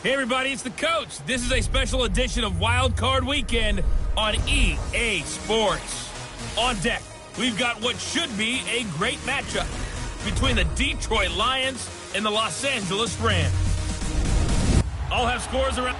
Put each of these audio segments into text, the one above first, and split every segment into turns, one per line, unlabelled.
Hey everybody, it's the coach. This is a special edition of Wild Card Weekend on EA Sports. On deck, we've got what should be a great matchup between the Detroit Lions and the Los Angeles Rams. I'll have scores around.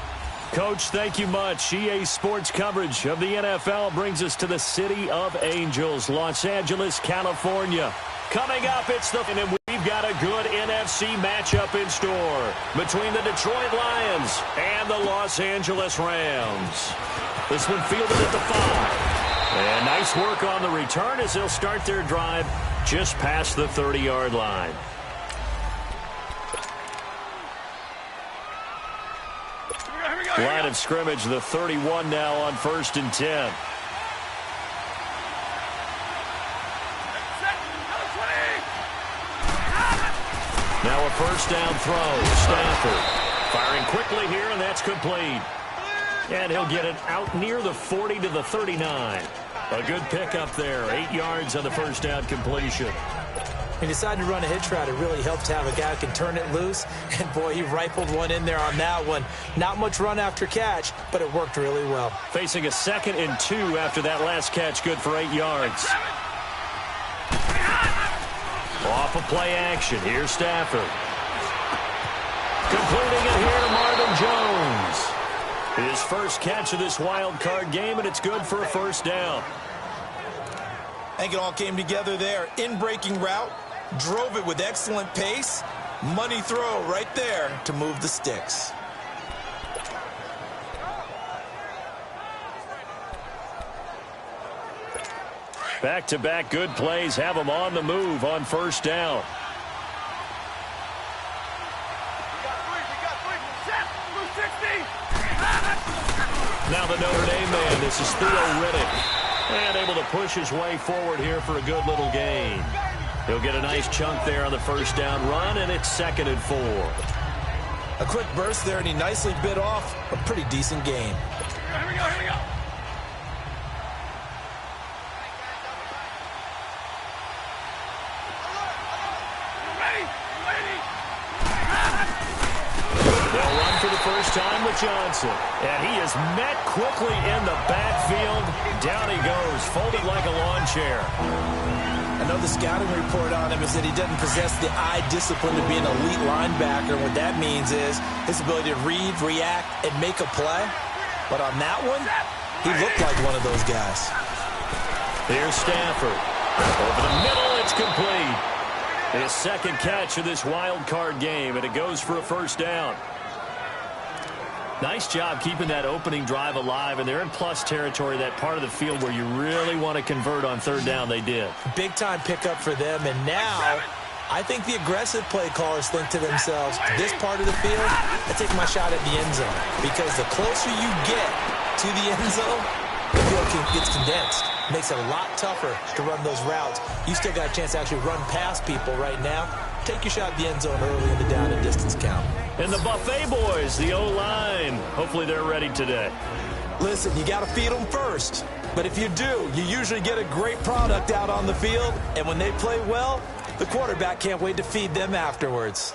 Coach, thank you much. EA Sports coverage of the NFL brings us to the City of Angels, Los Angeles, California. Coming up, it's the... And we've got a good NFC matchup in store between the Detroit Lions and the Los Angeles Rams. This one fielded at the 5. And nice work on the return as they'll start their drive just past the 30-yard line. Line of scrimmage, the 31 now on 1st and 10. Now a first down throw. Stafford firing quickly here, and that's complete. And he'll get it out near the 40 to the 39. A good pickup there. 8 yards on the first down completion.
He decided to run a hitch route. It really helped to have a guy who can turn it loose. And, boy, he rifled one in there on that one. Not much run after catch, but it worked really well.
Facing a 2nd and 2 after that last catch, good for 8 yards. Off of play action. Here's Stafford. Completing it here to Marvin Jones. His first catch of this wild card game, and it's good for a first down.
I think it all came together there. In-breaking route. Drove it with excellent pace. Money throw right there to move the sticks.
Back-to-back good plays have them on the move on first down. Now the Notre Dame man, this is Theo Riddick. And able to push his way forward here for a good little gain. He'll get a nice chunk there on the first down run, and it's 2nd and 4.
A quick burst there, and he nicely bit off a pretty decent gain.
Here we go.
They'll run for the first time with Johnson. And he is met quickly in the backfield. Down he goes, folded like a lawn chair.
I know the scouting report on him is that he doesn't possess the eye discipline to be an elite linebacker. And what that means is his ability to read, react, and make a play. But on that one, he looked like one of those guys.
Here's Stafford. Over the middle, it's complete. His second catch of this wild card game, and it goes for a first down. Nice job keeping that opening drive alive, and they're in plus territory, that part of the field where you really want to convert on third down. They did.
Big-time pickup for them, and now I think the aggressive play callers think to themselves, this part of the field, I take my shot at the end zone, because the closer you get to the end zone, the field gets condensed. Makes it a lot tougher to run those routes. You still got a chance to actually run past people right now. Take your shot at the end zone early in the down and distance count.
And the Buffet boys, the O-line, hopefully they're ready today.
Listen, you got to feed them first. But if you do, you usually get a great product out on the field. And when they play well, the quarterback can't wait to feed them afterwards.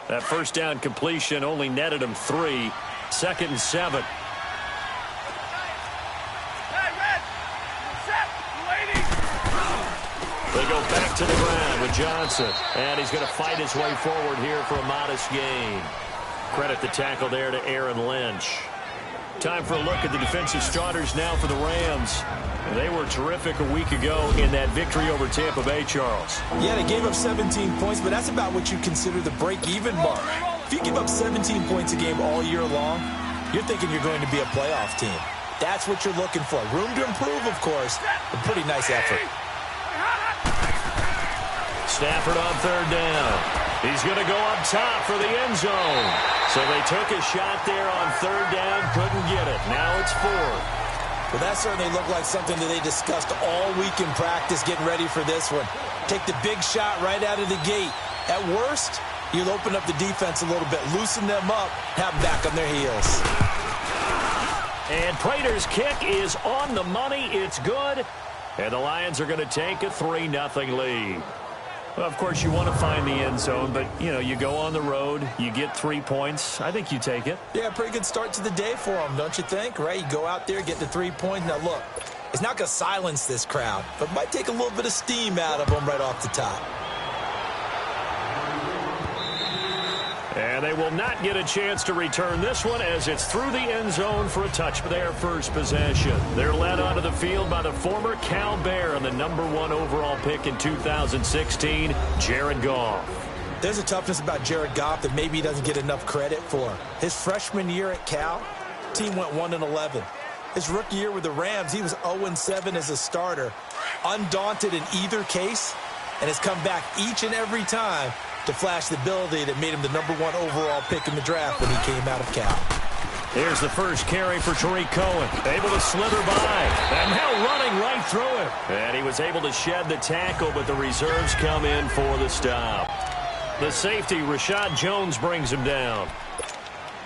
That first down completion only netted him 3. 2nd and 7. They go back to the ground with Johnson. And he's going to fight his way forward here for a modest gain. Credit the tackle there to Aaron Lynch. Time for a look at the defensive starters now for the Rams. They were terrific a week ago in that victory over Tampa Bay, Charles.
Yeah, they gave up 17 points, but that's about what you consider the break-even mark. If you give up 17 points a game all year long, you're thinking you're going to be a playoff team. That's what you're looking for. Room to improve, of course, but pretty nice effort.
Stafford on third down. He's going to go up top for the end zone. So they took a shot there on third down, couldn't get it. Now it's 4th.
Well, that certainly looked like something that they discussed all week in practice getting ready for this one. Take the big shot right out of the gate. At worst, you'll open up the defense a little bit, loosen them up, have them back on their heels.
And Prater's kick is on the money. It's good. And the Lions are going to take a 3-0 lead. Well, of course, you want to find the end zone, but, you know, you go on the road, you get 3 points. I think you take it.
Yeah, pretty good start to the day for them, don't you think? Right? You go out there, get the 3 points. Now, look, it's not going to silence this crowd, but might take a little bit of steam out of them right off the top.
And they will not get a chance to return this one as it's through the end zone for a touch for their first possession. They're led onto the field by the former Cal Bear and the #1 overall pick in 2016, Jared Goff.
There's a toughness about Jared Goff that maybe he doesn't get enough credit for. His freshman year at Cal, team went 1-11. His rookie year with the Rams, he was 0-7 as a starter, undaunted in either case, and has come back each and every time to flash the ability that made him the #1 overall pick in the draft when he came out of Cal.
Here's the first carry for Tariq Cohen. Able to slither by. And now running right through him. And he was able to shed the tackle, but the reserves come in for the stop. The safety, Rashad Jones, brings him down.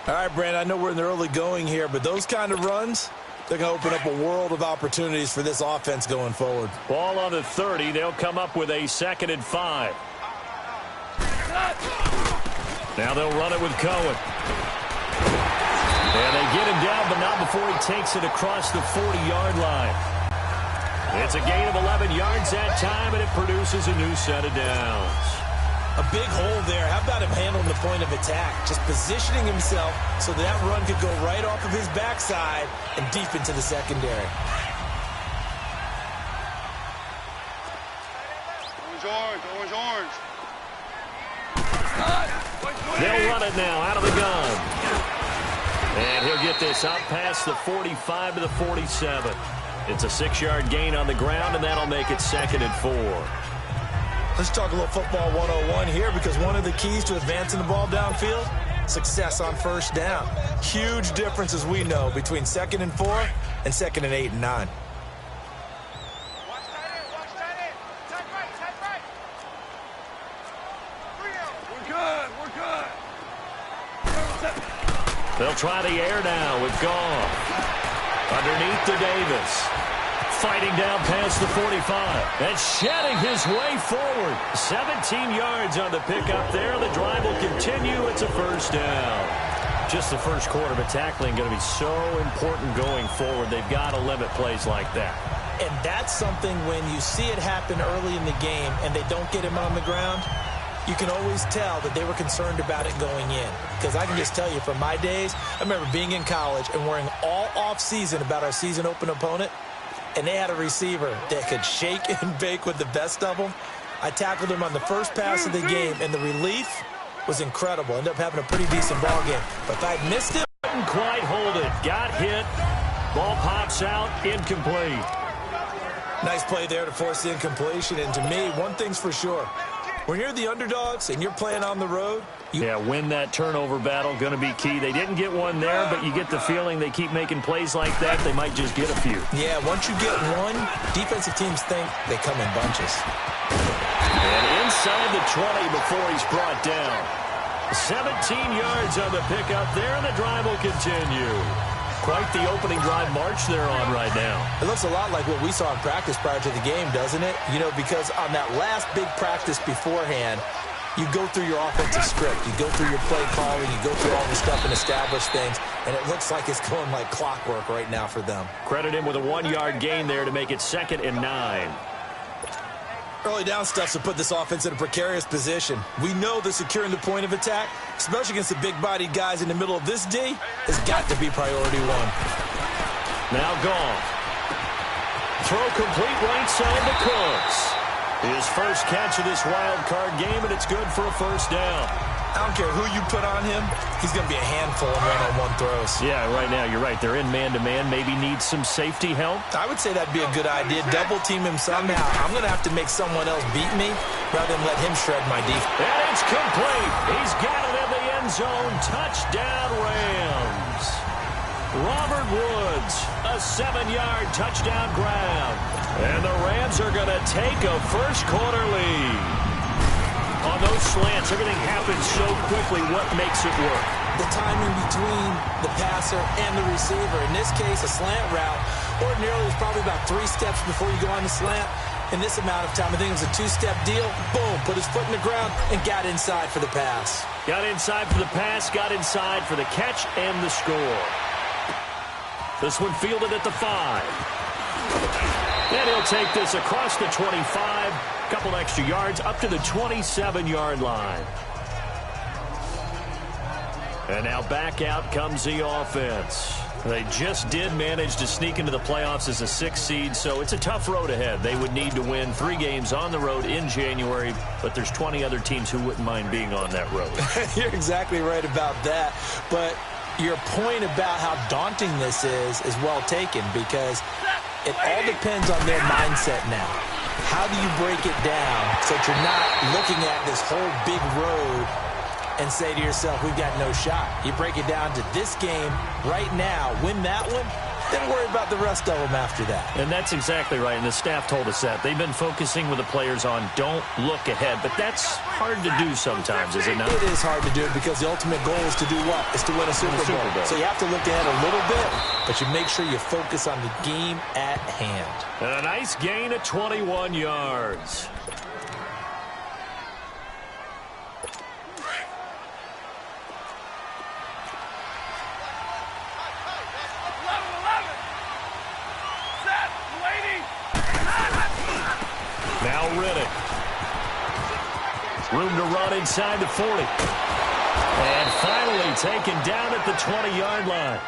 All right, Brandon, I know we're in the early going here, but those kind of runs, they're going to open up a world of opportunities for this offense going forward.
Ball on the 30. They'll come up with a 2nd and 5. Now they'll run it with Cohen. And they get him down, but not before he takes it across the 40-yard line. It's a gain of 11 yards that time, and it produces a new set of downs.
A big hole there. How about him handling the point of attack? Just positioning himself so that run could go right off of his backside and deep into the secondary.
Orange.
They'll run it now out of the gun. And he'll get this up past the 45 to the 47. It's a 6-yard gain on the ground, and that'll make it 2nd and 4.
Let's talk a little football 101 here, because one of the keys to advancing the ball downfield, success on first down. Huge difference, as we know, between 2nd and 4 and 2nd and 8 and 9.
They'll try the air now with Goff. Underneath to Davis. Fighting down past the 45. And shedding his way forward. 17 yards on the pickup there. The drive will continue. It's a first down. Just the first quarter, but tackling going to be so important going forward. They've got to limit plays like that.
And that's something when you see it happen early in the game and they don't get him on the ground, you can always tell that they were concerned about it going in. Because I can just tell you from my days, I remember being in college and worrying all off-season about our season open opponent, and they had a receiver that could shake and bake with the best of them. I tackled him on the first pass of the game, and the relief was incredible. Ended up having a pretty decent ball game. But if I'd missed it,
couldn't quite hold it. Got hit. Ball pops out. Incomplete.
Nice play there to force the incompletion. And to me, one thing's for sure. When you're the underdogs and you're playing on the road,
win that turnover battle, going to be key. They didn't get one there, but you get the feeling they keep making plays like that, they might just get a few.
Yeah, once you get one, defensive teams think they come in bunches.
And inside the 20 before he's brought down. 17 yards on the pickup there, and the drive will continue. Quite the opening drive march they're on right now.
It looks a lot like what we saw in practice prior to the game, doesn't it? You know, because on that last big practice beforehand, you go through your offensive script. You go through your play calling. You go through all the stuff and establish things. And it looks like it's going like clockwork right now for them.
Credit him with a 1-yard gain there to make it 2nd and 9.
Early down stuff to put this offense in a precarious position. We know that securing the point of attack, especially against the big-bodied guys in the middle of this D, has got to be priority one.
Now Goff. Throw complete right side to Cooks. His first catch of this wild card game, and it's good for a first down.
I don't care who you put on him, he's going to be a handful in one-on-one throws.
Yeah, right now, you're right. They're in man-to-man. Maybe need some safety help.
I would say that'd be a good idea. Double-team him somehow. I'm going to have to make someone else beat me rather than let him shred my defense.
And it's complete. He's got it in the end zone. Touchdown, Rams. Robert Woods, a 7-yard touchdown grab. And the Rams are going to take a first-quarter lead. On those slants, everything happens so quickly. What makes it work?
The timing between the passer and the receiver. In this case, a slant route. Ordinarily, it's probably about 3 steps before you go on the slant. in this amount of time. I think it was a two-step deal. Boom, put his foot in the ground and got inside for the pass.
Got inside for the pass, got inside for the catch and the score. This one fielded at the 5. And he'll take this across the 25. Couple extra yards up to the 27-yard line. And now back out comes the offense. They just did manage to sneak into the playoffs as a 6th seed, so it's a tough road ahead. They would need to win 3 games on the road in January, but there's 20 other teams who wouldn't mind being on that road.
You're exactly right about that. But your point about how daunting this is well taken, because it all depends on their mindset now. How do you break it down so that you're not looking at this whole big road and say to yourself, we've got no shot? You break it down to this game right now, win that one, then worry about the rest of them after that.
And that's exactly right, and the staff told us that. They've been focusing with the players on don't look ahead, but that's hard to do sometimes, is it not?
It is hard to do it because the ultimate goal is to do what? Is to win a Super Bowl. So you have to look ahead a little bit, but you make sure you focus on the game at hand.
And a nice gain of 21 yards. Now Riddick. Room to run inside the 40. And finally taken down at the 20-yard line.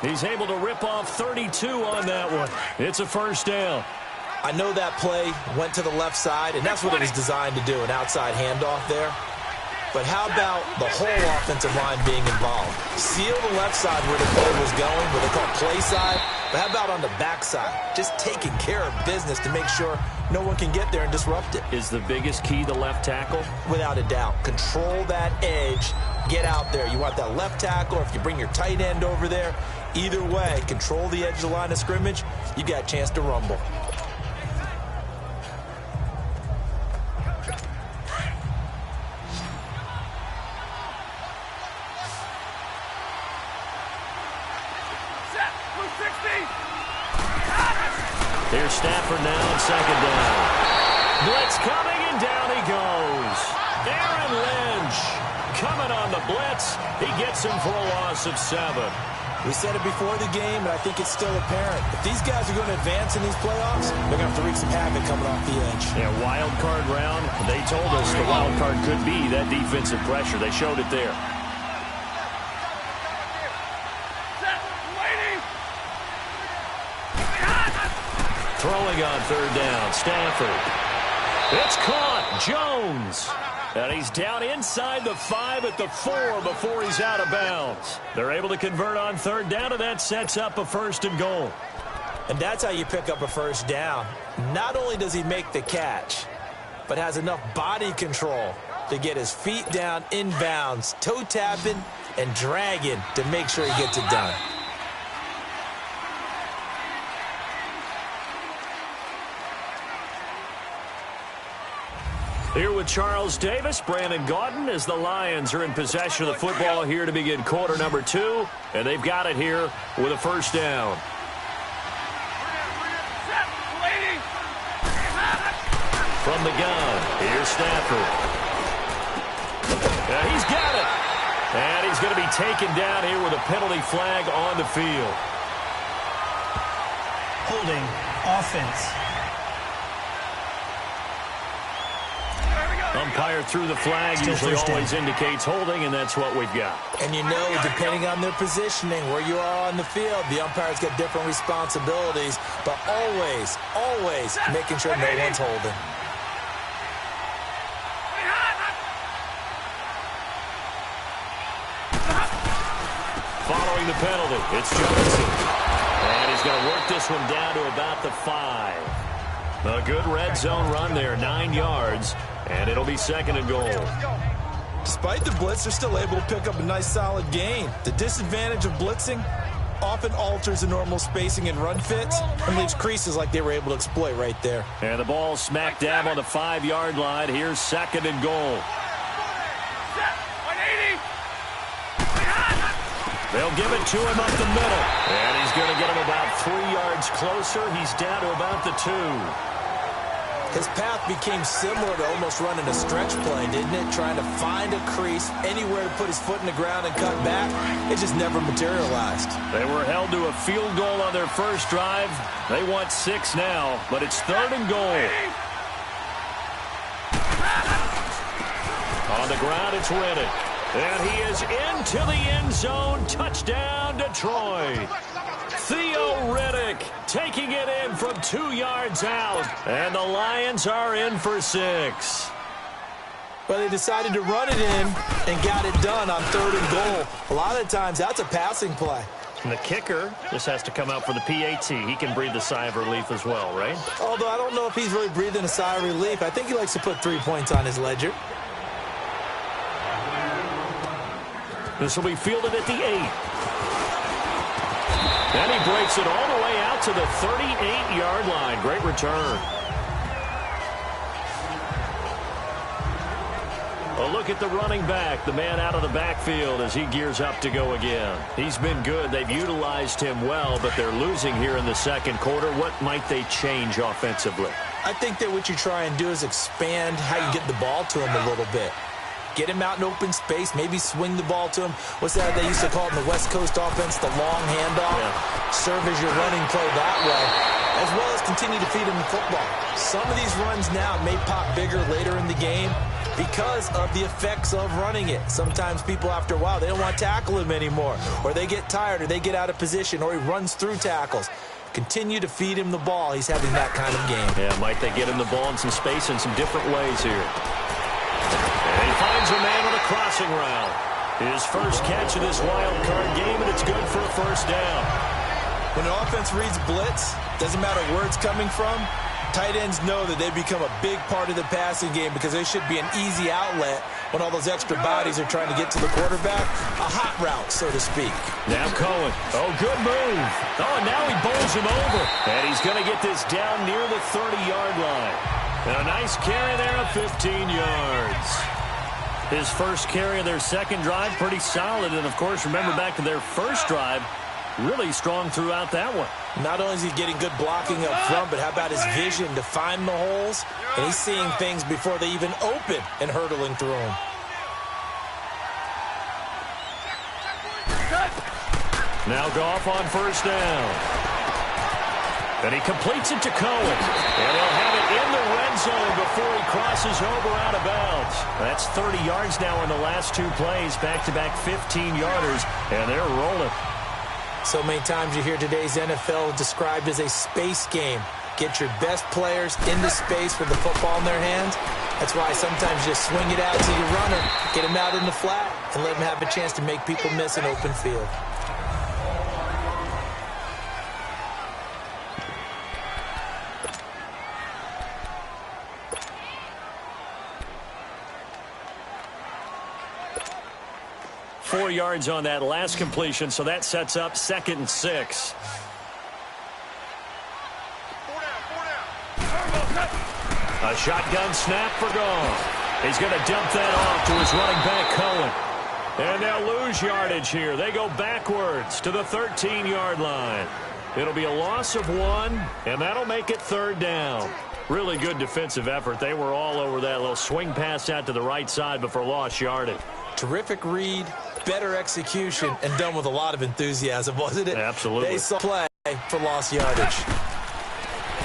He's able to rip off 32 on that one. It's a first down.
I know that play went to the left side, and that's what it was designed to do, an outside handoff there. But how about the whole offensive line being involved? Seal the left side where the play was going, what they call play side. But how about on the backside? Just taking care of business to make sure no one can get there and disrupt it.
Is the biggest key the left tackle?
Without a doubt. Control that edge. Get out there. You want that left tackle, or if you bring your tight end over there, either way, control the edge of the line of scrimmage, you got a chance to rumble.
Here's Stafford now on second down. Blitz coming, and down he goes. Aaron Lynch coming on the blitz. He gets him for a loss of 7.
We said it before the game, and I think it's still apparent. If these guys are going to advance in these playoffs, they're going to have to wreak some havoc coming off the edge.
Yeah, wild card round. They told us the wild card could be that defensive pressure. They showed it there. Throwing on third down, Stafford. It's caught, Jones. And he's down inside the 5 at the 4 before he's out of bounds. They're able to convert on third down, and that sets up a first and goal.
And that's how you pick up a first down. Not only does he make the catch, but has enough body control to get his feet down inbounds, toe tapping and dragging to make sure he gets it done.
Here with Charles Davis, Brandon Gaudin, as the Lions are in possession of the football here to begin quarter number 2. And they've got it here with a first down. From the gun, here's Stafford. He's got it. And he's going to be taken down here with a penalty flag on the field.
Holding offense.
Umpire threw the flag, usually always indicates holding, and that's what we've got.
And you know, depending on their positioning, where you are on the field, the umpire's got different responsibilities, but always, always making sure no one's holding.
Following the penalty, it's Johnson. And he's going to work this one down to about the 5. A good red zone run there, 9 yards. And it'll be second and goal.
Despite the blitz, they're still able to pick up a nice solid gain. The disadvantage of blitzing often alters the normal spacing and run fits and leaves creases like they were able to exploit right there.
And the ball smack dab on the 5-yard line. Here's second and goal. They'll give it to him up the middle. And he's going to get him about 3 yards closer. He's down to about the 2.
His path became similar to almost running a stretch play, didn't it? Trying to find a crease, anywhere to put his foot in the ground and cut back. It just never materialized.
They were held to a field goal on their first drive. They want 6 now, but it's 3rd and goal. On the ground, it's Riddick. And he is into the end zone. Touchdown, Detroit. Theo Riddick taking it in from 2 yards out. And the Lions are in for 6.
Well, they decided to run it in and got it done on 3rd and goal. A lot of times, that's a passing play.
And the kicker just has to come out for the PAT. He can breathe a sigh of relief as well, right?
Although I don't know if he's really breathing a sigh of relief. I think he likes to put 3 points on his ledger.
This will be fielded at the 8. And he breaks it all the way out to the 38-yard line. Great return. A look at the running back, the man out of the backfield as he gears up to go again. He's been good. They've utilized him well, but they're losing here in the second quarter. What might they change offensively?
I think that what you try and do is expand how you get the ball to him a little bit. Get him out in open space, maybe swing the ball to him. What's that they used to call it in the West Coast offense, the long handoff? Yeah. Serve as your running play that way, as well as continue to feed him the football. Some of these runs now may pop bigger later in the game because of the effects of running it. Sometimes people, after a while, they don't want to tackle him anymore, or they get tired, or they get out of position, or he runs through tackles. Continue to feed him the ball. He's having that kind of game.
Yeah, might they get him the ball in some space in some different ways here. And he finds a man on a crossing route. His first catch of this wild card game, and it's good for a first down.
When an offense reads blitz, doesn't matter where it's coming from, tight ends know that they become a big part of the passing game because they should be an easy outlet when all those extra bodies are trying to get to the quarterback. A hot route, so to speak.
Now Cohen. Oh, good move. Oh, and now he bowls him over. And he's going to get this down near the 30-yard line. And a nice carry there of 15 yards. His first carry of their second drive, pretty solid. And, of course, remember back to their first drive, really strong throughout that one.
Not only is he getting good blocking up front, but how about his vision to find the holes? And he's seeing things before they even open and hurdling through them.
Now Goff on first down. And he completes it to Cohen. And he'll have it in the red zone before he crosses over out of bounds. That's 30 yards now in the last two plays. Back-to-back 15-yarders. And they're rolling.
So many times you hear today's NFL described as a space game. Get your best players into space with the football in their hands. That's why sometimes you just swing it out to your runner, get him out in the flat, and let him have a chance to make people miss an open field.
Four yards on that last completion, so that sets up 2nd and 6. A shotgun snap for Goff. He's going to dump that off to his running back, Cohen. And they'll lose yardage here. They go backwards to the 13-yard line. It'll be a loss of 1, and that'll make it 3rd down. Really good defensive effort. They were all over that little swing pass out to the right side before lost yardage.
Terrific read, better execution, and done with a lot of enthusiasm, wasn't it?
Absolutely.
They saw play for lost yardage.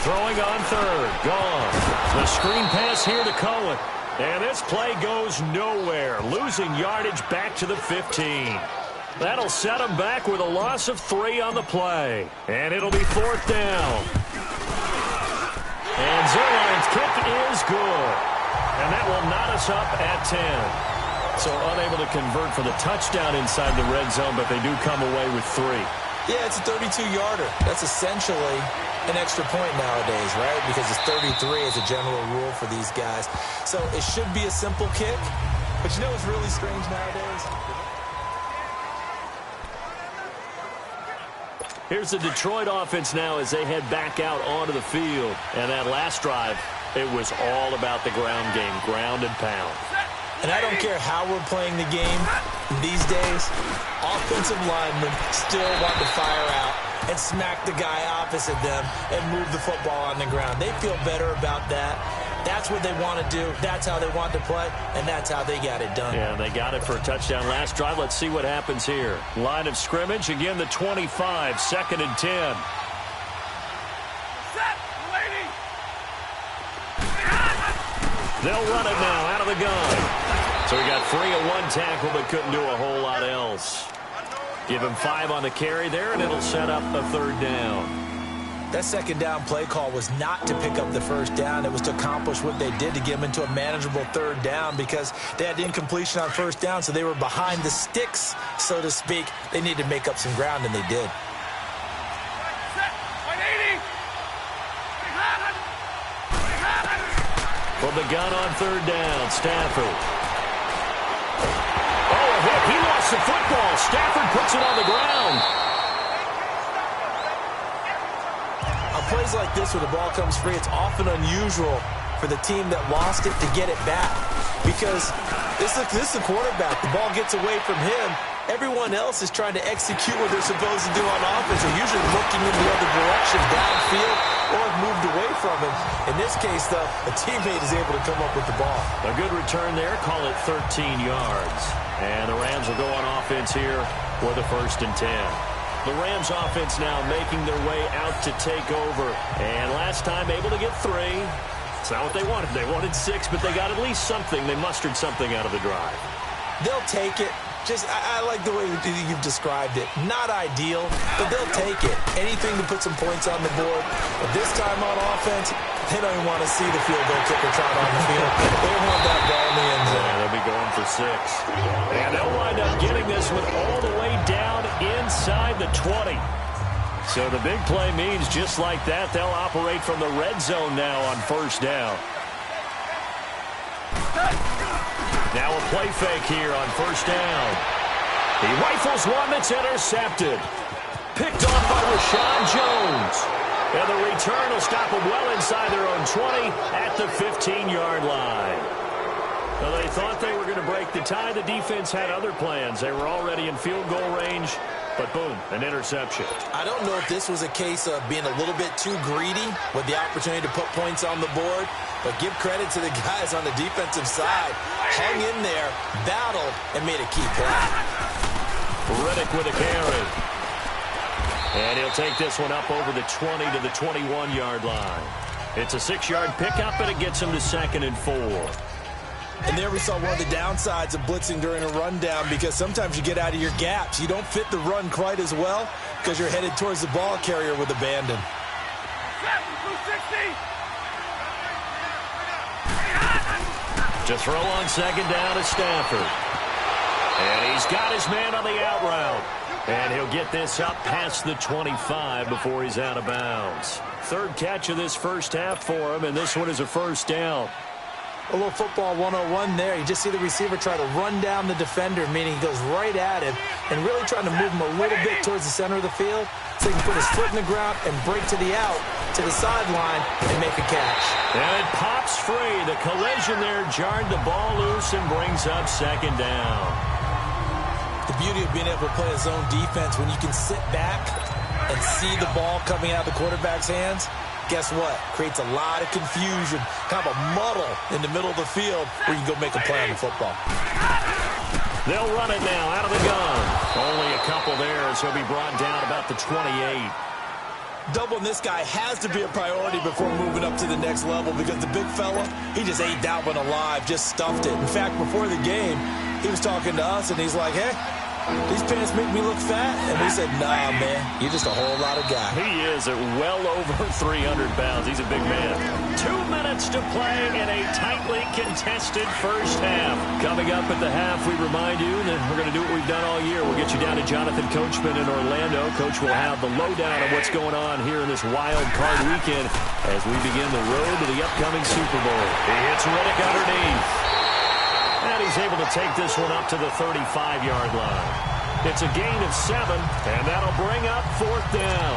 Throwing on third. Gone. The screen pass here to Cohen. And this play goes nowhere. Losing yardage back to the 15. That'll set him back with a loss of 3 on the play. And it'll be 4th down. And Zerline's kick is good. And that will knot us up at 10. So unable to convert for the touchdown inside the red zone, but they do come away with 3.
Yeah, it's a 32-yarder. That's essentially an extra point nowadays, right? Because it's 33 as a general rule for these guys. So it should be a simple kick, but you know what's really strange nowadays?
Here's the Detroit offense now as they head back out onto the field. And that last drive, it was all about the ground game, ground and pound.
And I don't care how we're playing the game these days, offensive linemen still want to fire out and smack the guy opposite them and move the football on the ground. They feel better about that That's what they want to do. That's how they want to play, and that's how they got it done.
Yeah, they got it for a touchdown last drive. Let's see what happens here. Line of scrimmage, again the 25, 2nd and 10. They'll run it now out of the gun. So he got free of one tackle but couldn't do a whole lot else. Give him 5 on the carry there, and it'll set up a 3rd down.
That 2nd down play call was not to pick up the 1st down. It was to accomplish what they did to get them into a manageable 3rd down because they had incompletion on 1st down, so they were behind the sticks, so to speak. They needed to make up some ground, and they did.
From the gun on 3rd down, Stafford. Oh, a hit. He lost the football. Stafford puts it on the ground.
On plays like this where the ball comes free, it's often unusual for the team that lost it to get it back because this is the quarterback. The ball gets away from him. Everyone else is trying to execute what they're supposed to do on offense. They're usually looking in the other direction, downfield, or have moved away from him. In this case, though, a teammate is able to come up with the ball.
A good return there. Call it 13 yards. And the Rams will go on offense here for the 1st and 10. The Rams offense now making their way out to take over. And last time able to get 3. It's not what they wanted. They wanted 6, but they got at least something. They mustered something out of the drive.
They'll take it. I like the way you've described it. Not ideal, but they'll take it. Anything to put some points on the board. But this time on offense, they don't even want to see the field goal kicker trot on the field. They want that ball in the end zone.
Yeah, they'll be going for 6. And they'll wind up getting this one all the way down inside the 20. So the big play means just like that, they'll operate from the red zone now on 1st down. Now a play fake here on 1st down. He rifles one that's intercepted. Picked off by Rashawn Jones. And the return will stop them well inside their own 20 at the 15-yard line. Well, they thought they were going to break the tie. The defense had other plans. They were already in field goal range. But boom, an interception.
I don't know if this was a case of being a little bit too greedy with the opportunity to put points on the board, but give credit to the guys on the defensive side. Hung in there, battled, and made a key play.
Riddick with a carry. And he'll take this one up over the 20 to the 21-yard line. It's a 6-yard pickup, and it gets him to 2nd and 4.
And there we saw one of the downsides of blitzing during a rundown because sometimes you get out of your gaps. You don't fit the run quite as well because you're headed towards the ball carrier with abandon.
To throw on 2nd down to Stafford. And he's got his man on the out route. And he'll get this up past the 25 before he's out of bounds. 3rd catch of this 1st half for him, and this one is a 1st down.
A little football 101 there. You just see the receiver try to run down the defender, meaning he goes right at him and really trying to move him a little bit towards the center of the field so he can put his foot in the ground and break to the out, to the sideline, and make a catch.
And it pops free. The collision there jarred the ball loose and brings up 2nd down.
The beauty of being able to play a zone defense when you can sit back and see the ball coming out of the quarterback's hands, guess what? Creates a lot of confusion, kind of a muddle in the middle of the field where you can go make a play on the football.
They'll run it now out of the gun. Only a couple there as he'll be brought down about the 28.
Doubling this guy has to be a priority before moving up to the next level because the big fella, he just ate that one alive, just stuffed it. In fact, before the game, he was talking to us, and he's like, hey, these pants make me look fat? And we said, nah, man, you're just a whole lot of guy.
He is at well over 300 pounds. He's a big man. 2 minutes to play in a tightly contested 1st half. Coming up at the half, we remind you that we're going to do what we've done all year. We'll get you down to Jonathan Coachman in Orlando. Coach will have the lowdown on what's going on here in this wild card weekend as we begin the road to the upcoming Super Bowl. He hits Riddick underneath. And he's able to take this one up to the 35-yard line. It's a gain of 7, and that'll bring up 4th down.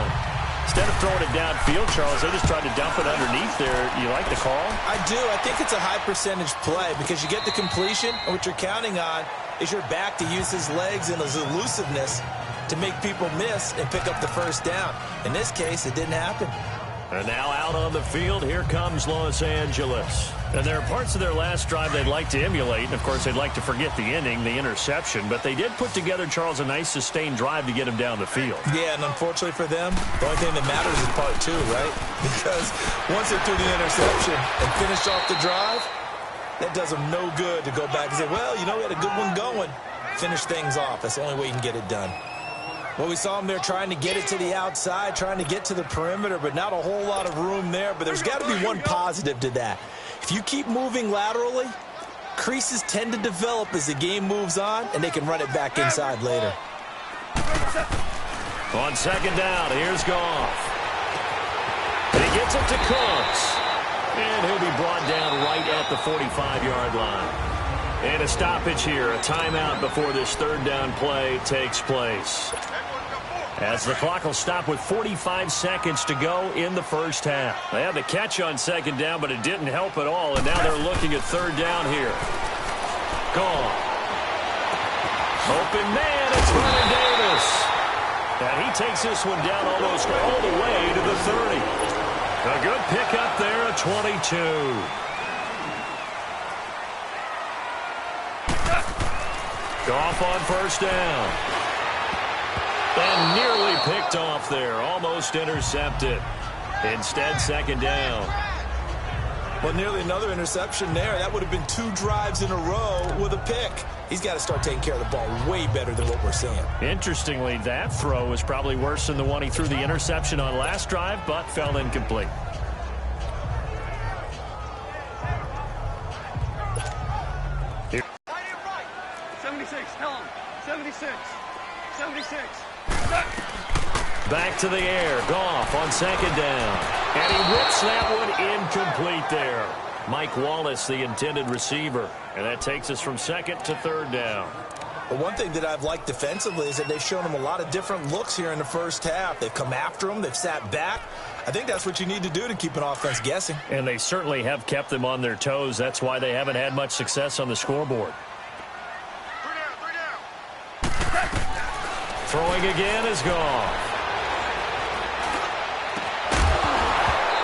Instead of throwing it downfield, Charles, they just tried to dump it underneath there. You like the call?
I do. I think it's a high-percentage play because you get the completion, and what you're counting on is your back to use his legs and his elusiveness to make people miss and pick up the 1st down. In this case, it didn't happen.
And now out on the field, here comes Los Angeles. And there are parts of their last drive they'd like to emulate. And, of course, they'd like to forget the ending, the interception. But they did put together, Charles, a nice sustained drive to get him down the field.
Yeah, and unfortunately for them, the only thing that matters is part 2, right? Because once they threw the interception and finished off the drive, that does them no good to go back and say, well, you know, we had a good one going. Finish things off. That's the only way you can get it done. Well, we saw him there trying to get it to the outside, trying to get to the perimeter, but not a whole lot of room there. But there's got to be one positive to that. If you keep moving laterally, creases tend to develop as the game moves on, and they can run it back inside later.
On second down, here's Goff. He gets it to Cooks. And he'll be brought down right at the 45-yard line. And a stoppage here, a timeout before this third down play takes place. As the clock will stop with 45 seconds to go in the first half. They had the catch on second down, but it didn't help at all. And now they're looking at third down here. Gone. Open man, it's Vernon Davis. And he takes this one down almost all the way to the 30. A good pickup there at 22. Goff on first down. And nearly picked off there. Almost intercepted. Instead, second down.
Well, nearly another interception there. That would have been 2 drives in a row with a pick. He's got to start taking care of the ball way better than what we're seeing.
Interestingly, that throw was probably worse than the one he threw the interception on last drive, but fell incomplete. Back to the air. Goff on second down. And he rips that one incomplete there. Mike Wallace, the intended receiver. And that takes us from second to third down.
Well, one thing that I've liked defensively is that they've shown him a lot of different looks here in the first half. They've come after him. They've sat back. I think that's what you need to do to keep an offense guessing.
And they certainly have kept them on their toes. That's why they haven't had much success on the scoreboard. Throwing again is Goff.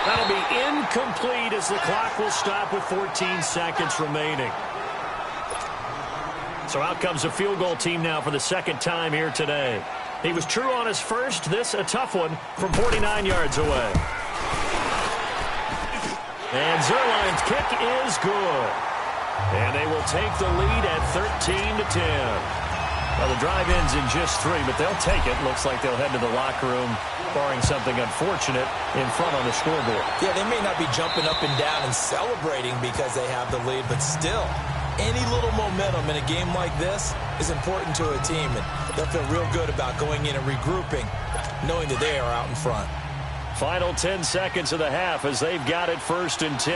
That'll be incomplete as the clock will stop with 14 seconds remaining. So out comes a field goal team now for the second time here today. He was true on his first. This a tough one from 49 yards away. And Zuerlein's kick is good. And they will take the lead at 13-10. Well, the drive ends in just 3, but they'll take it. Looks like they'll head to the locker room, barring something unfortunate, in front on the scoreboard.
Yeah, they may not be jumping up and down and celebrating because they have the lead, but still, any little momentum in a game like this is important to a team, and they'll feel real good about going in and regrouping, knowing that they are out in front.
Final 10 seconds of the half as they've got it 1st and 10.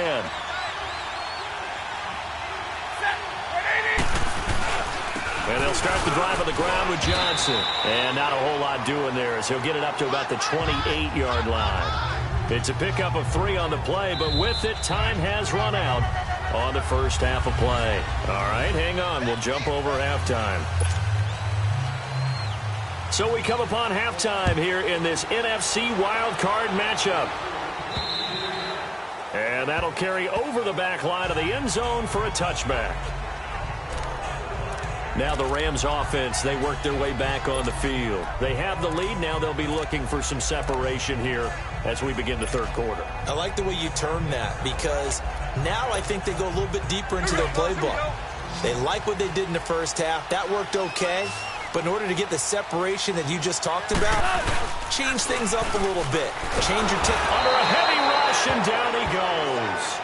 And they'll start the drive on the ground with Johnson. And not a whole lot doing there as he'll get it up to about the 28-yard line. It's a pickup of 3 on the play, but with it, time has run out on the first half of play. All right, hang on. We'll jump over halftime. So we come upon halftime here in this NFC wildcard matchup. And that'll carry over the back line of the end zone for a touchback. Now the Rams offense, they work their way back on the field. They have the lead. Now they'll be looking for some separation here as we begin the third quarter.
I like the way you term that because now I think they go a little bit deeper into their playbook. They like what they did in the first half. That worked okay. But in order to get the separation that you just talked about, change things up a little bit. Change your tip.
Under a heavy rush, and down he goes.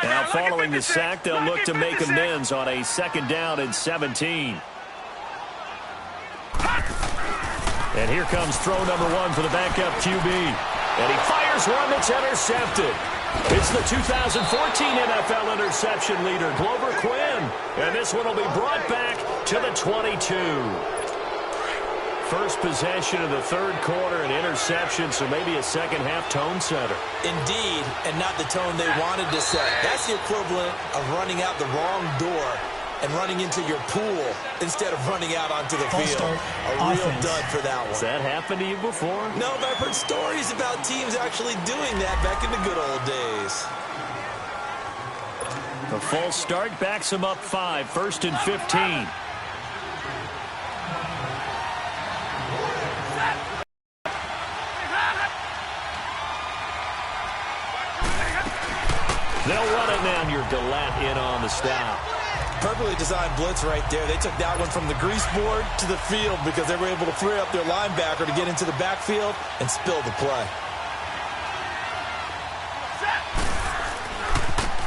Now following the sack, they'll look to make amends on a 2nd down and 17. And here comes throw number 1 for the backup QB. And he fires one that's intercepted. It's the 2014 NFL interception leader, Glover Quinn. And this one will be brought back to the 22. First possession of the third quarter, an interception, so maybe a second-half tone setter.
Indeed, and not the tone they wanted to set. That's the equivalent of running out the wrong door and running into your pool instead of running out onto the
False
field.
start.
A real
Offense.
dud for that one.
Has that happened to you before?
No, but I've heard stories about teams actually doing that back in the good old days.
The false start backs him up 5, 1st and 15. They'll run it now, and you're Gillette in on the stop.
Perfectly designed blitz right there. They took that one from the grease board to the field because they were able to free up their linebacker to get into the backfield and spill the play.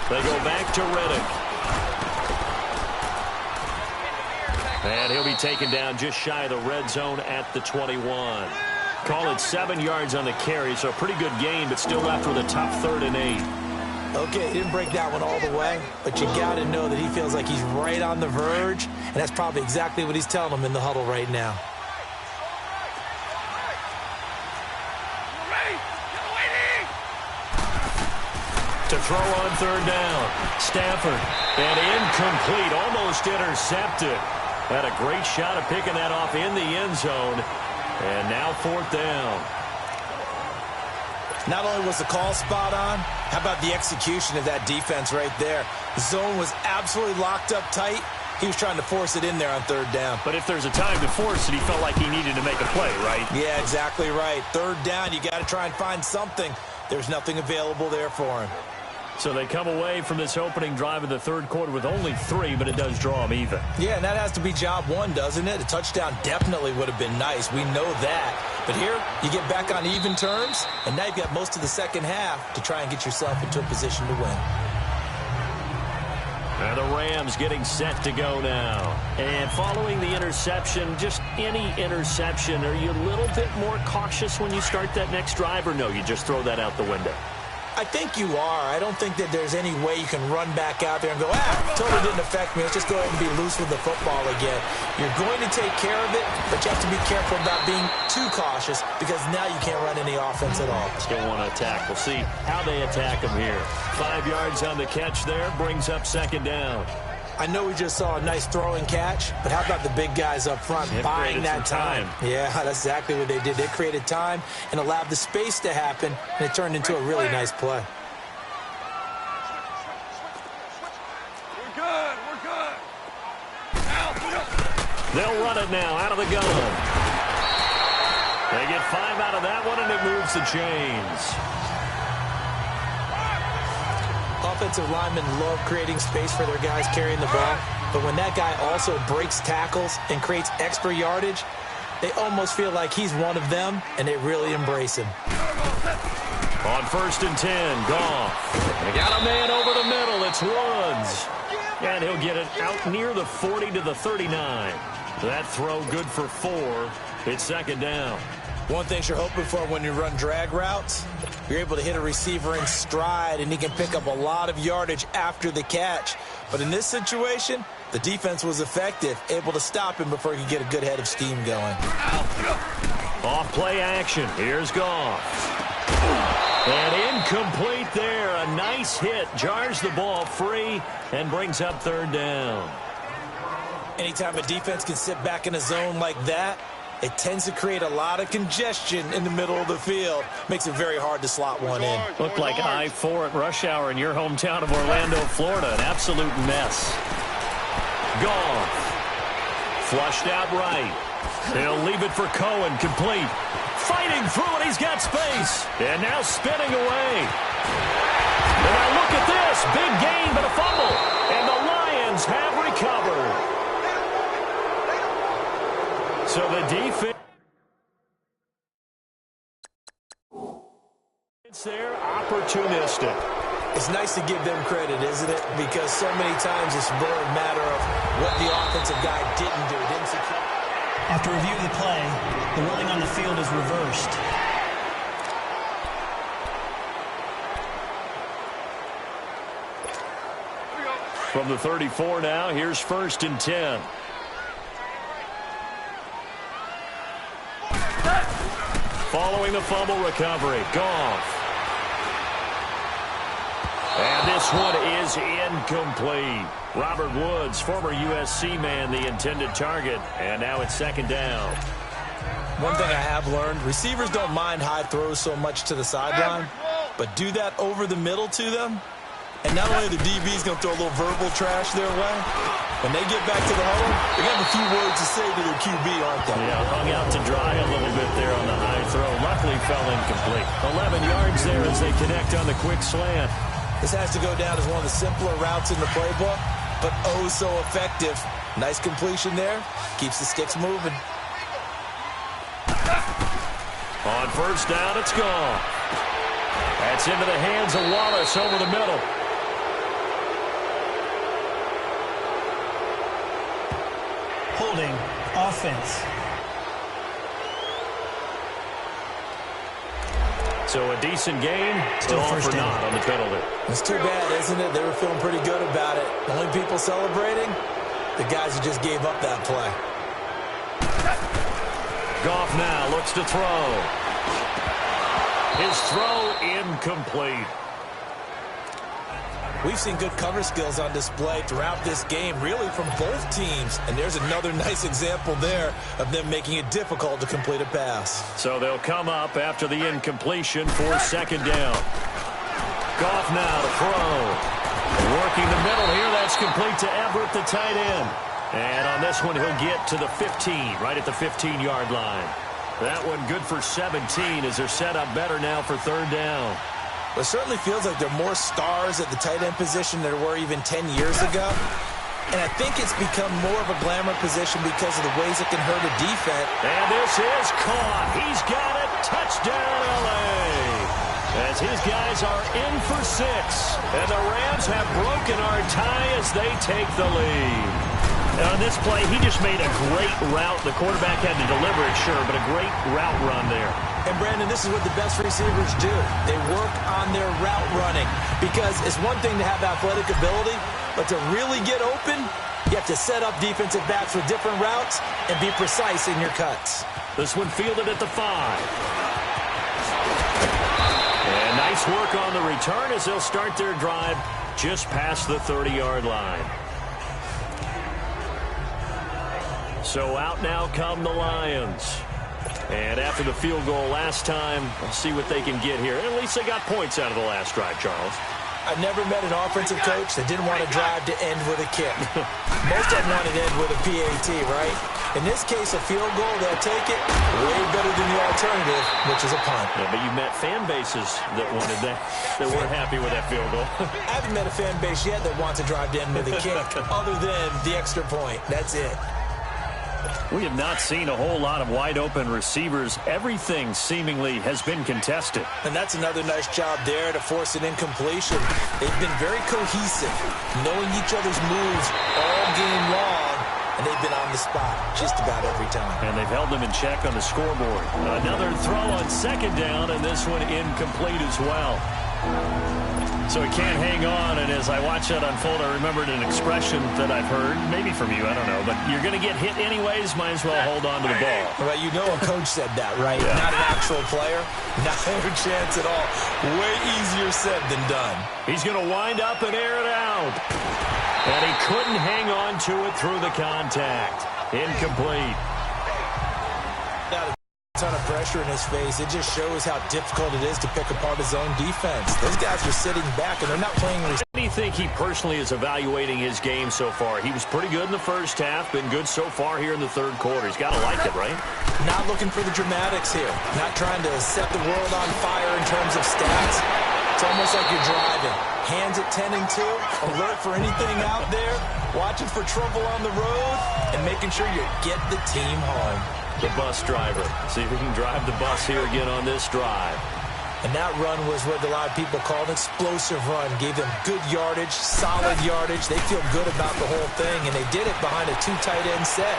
They go back to Reddick. And he'll be taken down just shy of the red zone at the 21. Call it 7 yards on the carry, so a pretty good gain, but still left with a tough 3rd and 8.
Okay, he didn't break that one all the way, but you got to know that he feels like he's right on the verge, and that's probably exactly what he's telling them in the huddle right now.
To throw on 3rd down. Stafford. And incomplete. Almost intercepted. Had a great shot of picking that off in the end zone. And now 4th down.
Not only was the call spot on, how about the execution of that defense right there? The zone was absolutely locked up tight. He was trying to force it in there on 3rd down.
But if there's a time to force it, he felt like he needed to make a play, right?
Yeah, exactly right. 3rd down, you got to try and find something. There's nothing available there for him.
So they come away from this opening drive of the 3rd quarter with only 3, but it does draw them even.
Yeah, and that has to be job one, doesn't it? A touchdown definitely would have been nice. We know that. But here, you get back on even terms, and now you've got most of the second half to try and get yourself into a position to win.
And the Rams getting set to go now. And following the interception, just any interception, are you a little bit more cautious when you start that next drive, or no, you just throw that out the window?
I think you are. I don't think that there's any way you can run back out there and go, totally didn't affect me. Let's just go ahead and be loose with the football again. You're going to take care of it, but you have to be careful about being too cautious because now you can't run any offense at all.
Still want to attack. We'll see how they attack him here. 5 yards on the catch there, brings up 2nd down.
I know we just saw a nice throwing catch, but how about the big guys up front buying that time? Yeah, that's exactly what they did. They created time and allowed the space to happen, and it turned into a really nice play.
We're good. We're good.
They'll run it now out of the gun. They get 5 out of that one, and it moves the chains.
Offensive linemen love creating space for their guys carrying the ball, but when that guy also breaks tackles and creates extra yardage, they almost feel like he's one of them, and they really embrace him.
On 1st and 10, Goff. They got a man over the middle. It's Woods. And he'll get it out near the 40 to the 39. That throw good for 4. It's 2nd down.
One thing you're hoping for when you run drag routes, you're able to hit a receiver in stride, and he can pick up a lot of yardage after the catch. But in this situation, the defense was effective, able to stop him before he could get a good head of steam going.
Off play action. Here's Goff. And incomplete there. A nice hit. Jars the ball free and brings up 3rd down.
Anytime a defense can sit back in a zone like that, it tends to create a lot of congestion in the middle of the field. Makes it very hard to slot one in.
Looked like I-4 at rush hour in your hometown of Orlando, Florida. An absolute mess. Goff. Flushed out right. He'll leave it for Cohen. Complete. Fighting through it. He's got space. And now spinning away. And now look at this. Big gain, but a fumble. And the Lions have recovered. So the defense there, opportunistic.
It's nice to give them credit, isn't it? Because so many times it's more a matter of what the offensive guy didn't do. Didn't secure.
After review of the play, the ruling on the field is reversed.
From the 34 now, here's 1st and 10. Following the fumble recovery, Goff. And this one is incomplete. Robert Woods, former USC man, the intended target. And now it's second down.
One thing I have learned, receivers don't mind high throws so much to the sideline, but do that over the middle to them, and not only the DB's going to throw a little verbal trash their way, when they get back to the huddle, they're going to have a few words to say to their QB, aren't they?
Yeah, hung out to dry a little bit there on the high throw. Luckily fell incomplete. 11 yards there as they connect on the quick slant.
This has to go down as one of the simpler routes in the playbook, but oh so effective. Nice completion there. Keeps the sticks moving.
On first down, it's gone. That's into the hands of Wallace over the middle.
Holding offense.
So a decent game,
Still
all
first
for
down.
naught on the penalty.
It's too bad, isn't it? They were feeling pretty good about it. The only people celebrating, the guys who just gave up that play.
Goff now looks to throw. His throw incomplete.
We've seen good cover skills on display throughout this game, really from both teams. And there's another nice example there of them making it difficult to complete a pass.
So they'll come up after the incompletion for second down. Goff now to throw. Working the middle here. That's complete to Everett, the tight end. And on this one, he'll get to the 15, right at the 15-yard line. That one good for 17 as they're set up better now for third down.
Well, it certainly feels like there are more stars at the tight end position than there were even 10 years ago. And I think it's become more of a glamour position because of the ways it can hurt a defense.
And this is caught. He's got it. Touchdown, L.A. As his guys are in for 6. And the Rams have broken our tie as they take the lead. On this play, he just made a great route. The quarterback had to deliver it, sure, but a great route run there.
And, Brandon, this is what the best receivers do. They work on their route running because it's one thing to have athletic ability, but to really get open, you have to set up defensive backs with different routes and be precise in your cuts.
This one fielded at the 5. And nice work on the return as they'll start their drive just past the 30-yard line. So out now come the Lions. And after the field goal last time, we'll see what they can get here. At least they got points out of the last drive, Charles.
I've never met an offensive coach that didn't want to drive to end with a kick. Most of them want to end with a PAT, right? In this case, a field goal, they'll take it way better than the alternative, which is a punt.
Yeah, but you've met fan bases that wanted that weren't happy with that field goal.
I haven't met a fan base yet that wants to drive to end with a kick other than the extra point. That's it.
We have not seen a whole lot of wide-open receivers. Everything seemingly has been contested.
And that's another nice job there to force an incompletion. They've been very cohesive, knowing each other's moves all game long, and they've been on the spot just about every time.
And they've held them in check on the scoreboard. Another throw on second down, and this one incomplete as well. So he can't hang on, and as I watch that unfold, I remembered an expression that I've heard, maybe from you, I don't know, but you're going to get hit anyways, might as well hold on to the ball.
Well, you know a coach said that, right?
Yeah.
Not an actual player. Not a chance at all. Way easier said than done.
He's going to wind up and air it out. And he couldn't hang on to it through the contact. Incomplete.
Not a ton of pressure in his face. It just shows how difficult it is to pick apart his own defense. Those guys are sitting back, and they're not playing.
How do you think he personally is evaluating his game so far? He was pretty good in the first half, been good so far here in the third quarter. He's got to like it, right?
Not looking for the dramatics here. Not trying to set the world on fire in terms of stats. It's almost like you're driving. Hands at 10 and 2, alert for anything out there, watching for trouble on the road, and making sure you get the team home.
The bus driver. See if he can drive the bus here again on this drive.
And that run was what a lot of people call an explosive run. Gave them good yardage, solid yardage. They feel good about the whole thing, and they did it behind a 2 tight end set.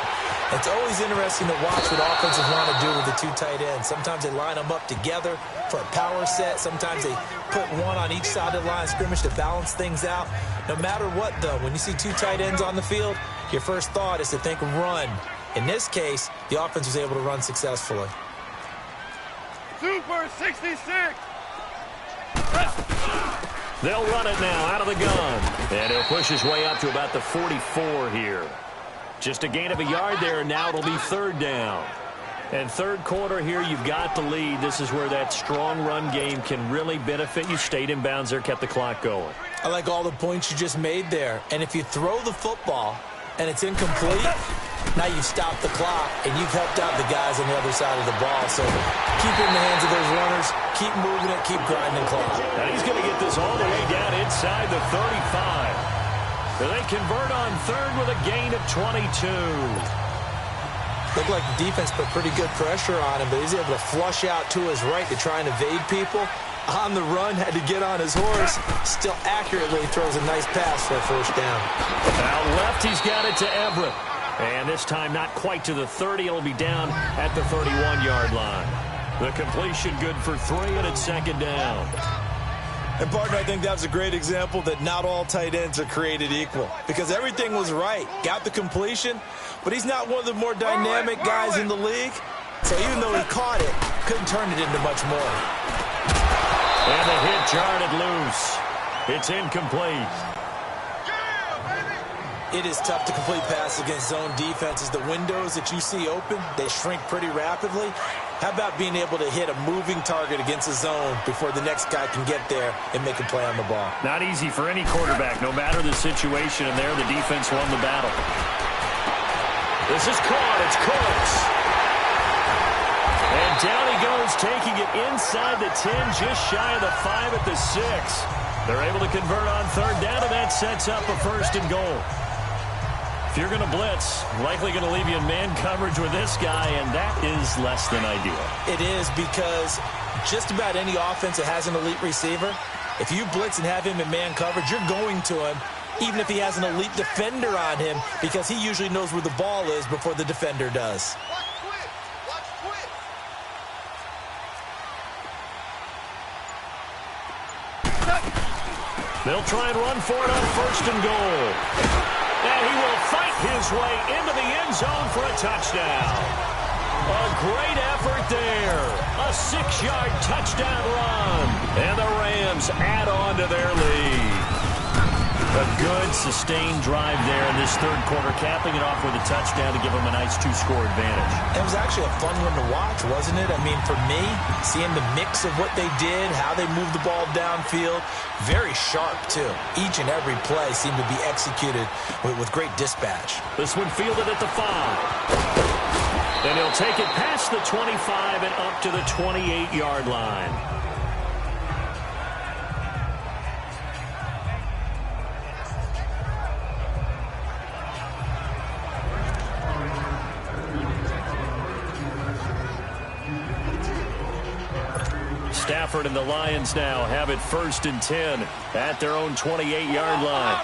It's always interesting to watch what offenses want to do with the 2 tight ends. Sometimes they line them up together for a power set. Sometimes they put one on each side of the line of scrimmage to balance things out. No matter what, though, when you see 2 tight ends on the field, your first thought is to think run. In this case, the offense was able to run successfully.
Super 66.
They'll run it now out of the gun. And he'll push his way up to about the 44 here. Just a gain of a yard there, and now it'll be third down. And third quarter here, you've got the lead. This is where that strong run game can really benefit you. Stayed in bounds there, kept the clock going.
I like all the points you just made there. And if you throw the football and it's incomplete, now you've stopped the clock and you've helped out the guys on the other side of the ball. So keep it in the hands of those runners. Keep moving it. Keep grinding clock.
Now he's going to get this all the way down inside the 35. They convert on third with a gain of 22.
Looked like the defense put pretty good pressure on him, but he's able to flush out to his right to try and evade people. On the run, had to get on his horse. Still accurately throws a nice pass for a first down.
Out left, he's got it to Everett. And this time not quite to the 30. It'll be down at the 31-yard line. The completion good for 3, and it's second down.
And, partner, I think that was a great example that not all tight ends are created equal. Because everything was right. Got the completion, but he's not one of the more dynamic guys in the league. So even though he caught it, couldn't turn it into much more.
And the hit jarred loose. It's incomplete.
It is tough to complete passes against zone defenses. The windows that you see open, they shrink pretty rapidly. How about being able to hit a moving target against a zone before the next guy can get there and make a play on the ball?
Not easy for any quarterback, no matter the situation, and there the defense won the battle. This is caught. It's Cooks. And down he goes, taking it inside the 10, just shy of the 5 at the 6. They're able to convert on third down, and that sets up a first and goal. If you're going to blitz, likely going to leave you in man coverage with this guy, and that is less than ideal.
It is, because just about any offense that has an elite receiver, if you blitz and have him in man coverage, you're going to him, even if he has an elite defender on him, because he usually knows where the ball is before the defender does.
They'll try and run for it on first and goal. And he will fight his way into the end zone for a touchdown. A great effort there. A 6-yard touchdown run. And the Rams add on to their lead. A good, sustained drive there in this third quarter, capping it off with a touchdown to give them a nice 2-score advantage.
It was actually a fun one to watch, wasn't it? I mean, for me, seeing the mix of what they did, how they moved the ball downfield, very sharp, too. Each and every play seemed to be executed with great dispatch.
This one fielded at the 5. And he'll take it past the 25 and up to the 28-yard line. Stafford and the Lions now have it 1st and 10 at their own 28-yard line.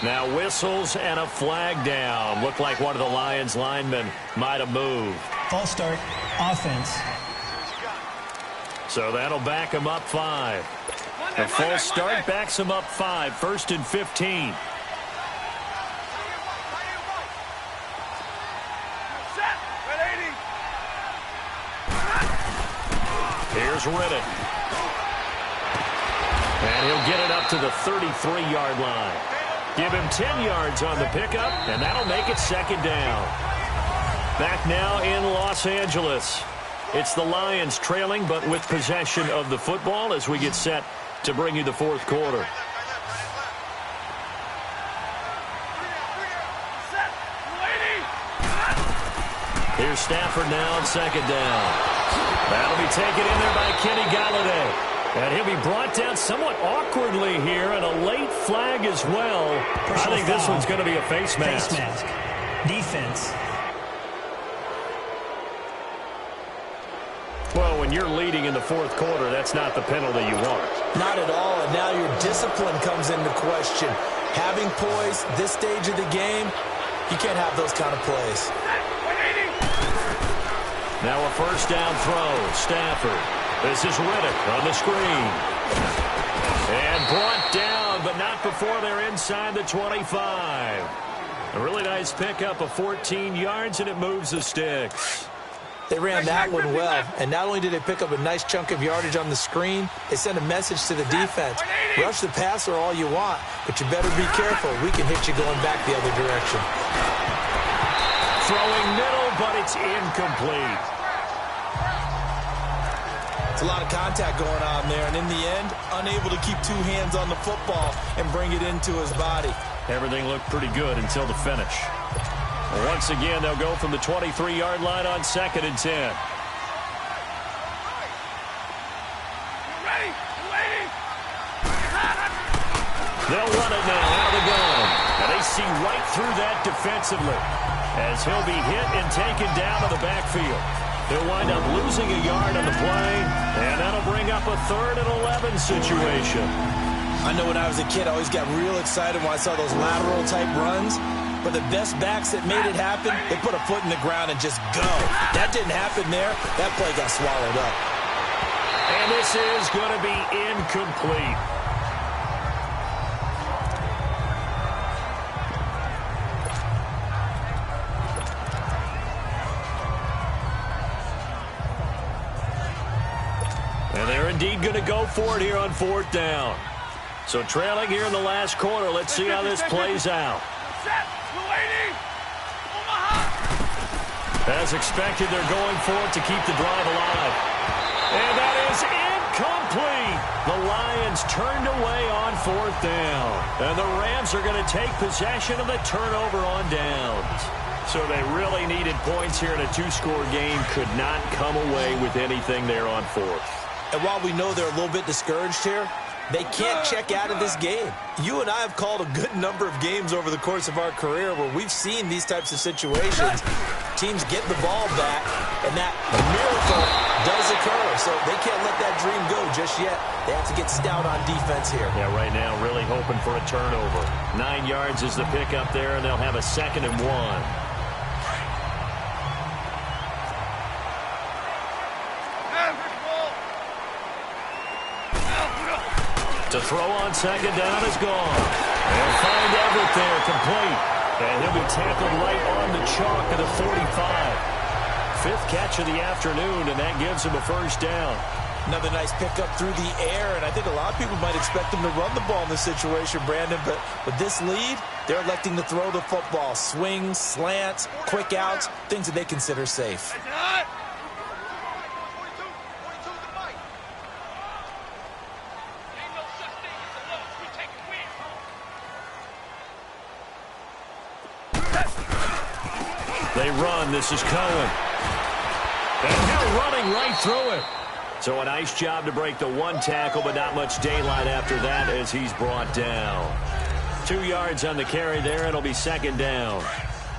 Now whistles and a flag down. Looked like one of the Lions linemen might have moved.
False start, offense.
So that'll back him up 5. The false start backs him up 5. 1st and 15. Here's Riddick. And he'll get it up to the 33-yard line. Give him 10 yards on the pickup, and that'll make it second down. Back now in Los Angeles. It's the Lions trailing, but with possession of the football as we get set to bring you the fourth quarter. Here's Stafford now on second down. That'll be taken in there by Kenny Golladay. And he'll be brought down somewhat awkwardly here, and a late flag as well. I think this one's going to be a face mask.
Face mask. Defense.
Well, when you're leading in the fourth quarter, that's not the penalty you want.
Not at all, and now your discipline comes into question. Having poise this stage of the game, you can't have those kind of plays.
Now a first down throw. Stafford. This is Riddick on the screen. And brought down, but not before they're inside the 25. A really nice pickup of 14 yards, and it moves the sticks.
They ran that one well, and not only did they pick up a nice chunk of yardage on the screen, they sent a message to the defense. Rush the passer all you want, but you better be careful. We can hit you going back the other direction.
Throwing middle, but it's incomplete.
It's a lot of contact going on there, and in the end, unable to keep two hands on the football and bring it into his body.
Everything looked pretty good until the finish. Once again, they'll go from the 23-yard line on 2nd and 10. They'll run it now out of the gun. And they see right through that defensively as he'll be hit and taken down to the backfield. He'll wind up losing a yard on the play, and that'll bring up a 3rd and 11 situation.
I know when I was a kid, I always got real excited when I saw those lateral-type runs. But the best backs that made it happen, they put a foot in the ground and just go. That didn't happen there. That play got swallowed up.
And this is going to be incomplete. And they're indeed going to go for it here on 4th down. So trailing here in the last quarter, let's see how this plays out. As expected, they're going for it to keep the drive alive. And that is incomplete. The Lions turned away on 4th down. And the Rams are going to take possession of the turnover on downs. So they really needed points here in a 2-score game. Could not come away with anything there on 4th.
And while we know they're a little bit discouraged here, they can't check out of this game. You and I have called a good number of games over the course of our career where we've seen these types of situations. Teams get the ball back, and that miracle does occur. So they can't let that dream go just yet. They have to get stout on defense here.
Yeah, right now really hoping for a turnover. 9 yards is the pickup there, and they'll have a 2nd and 1. To throw on 2nd down is gone. They'll find Everett there, complete. And he'll be tackled right on the chalk of the 45. 5th catch of the afternoon, and that gives him a 1st down.
Another nice pickup through the air, and I think a lot of people might expect him to run the ball in this situation, Brandon, but with this lead, they're electing to throw the football. Swings, slants, quick outs, things that they consider safe.
They run. This is Cohen. And they're running right through it. So a nice job to break the 1 tackle, but not much daylight after that as he's brought down. 2 yards on the carry there, and it'll be 2nd down.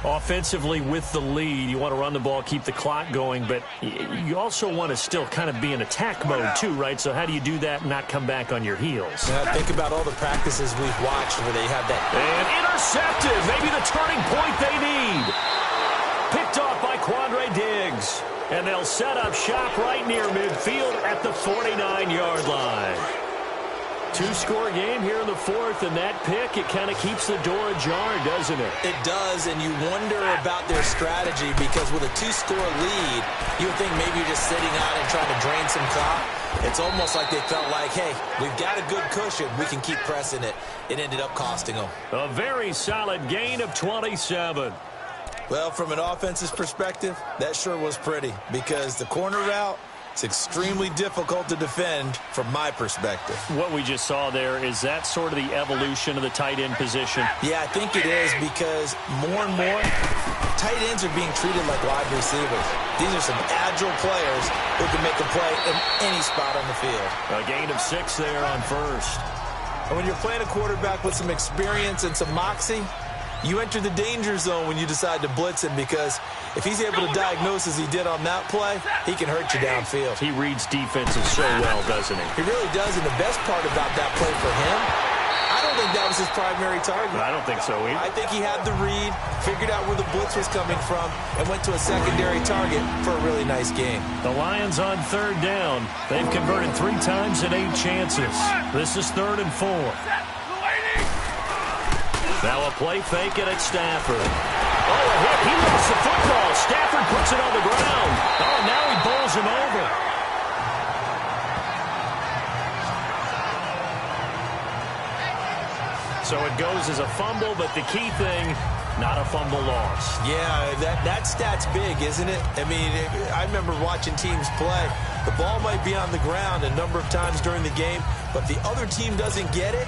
Offensively with the lead, you want to run the ball, keep the clock going, but you also want to still kind of be in attack mode too, right? So how do you do that and not come back on your heels?
Yeah, think about all the practices we've watched where they have that.
And intercepted. Maybe the turning point they need. Picked off by Quandre Diggs. And they'll set up shop right near midfield at the 49-yard line. 2-score game here in the 4th, and that pick, it kind of keeps the door ajar, doesn't it?
It does, and you wonder about their strategy because with a 2-score lead, you would think maybe you're just sitting out and trying to drain some clock. It's almost like they felt like, hey, we've got a good cushion. We can keep pressing it. It ended up costing them.
A very solid gain of 27.
Well, from an offense's perspective, that sure was pretty because the corner route, it's extremely difficult to defend from my perspective.
What we just saw there, is that sort of the evolution of the tight end position?
Yeah, I think it is because more and more, tight ends are being treated like wide receivers. These are some agile players who can make a play in any spot on the field.
A gain of 6 there on 1st.
And when you're playing a quarterback with some experience and some moxie, you enter the danger zone when you decide to blitz him because if he's able to diagnose as he did on that play, he can hurt you downfield.
He reads defenses so well, doesn't he?
He really does, and the best part about that play for him, I don't think that was his primary target.
I don't think so either.
I think he had the read, figured out where the blitz was coming from, and went to a secondary target for a really nice game.
The Lions on 3rd down. They've converted 3 times in 8 chances. This is 3rd and 4. Now a play fake it at Stafford. Oh, a hit. He lost the football. Stafford puts it on the ground. Oh, now he bowls him over. So it goes as a fumble, but the key thing, not a fumble loss.
Yeah, that stat's big, isn't it? I mean, I remember watching teams play. The ball might be on the ground a number of times during the game, but the other team doesn't get it.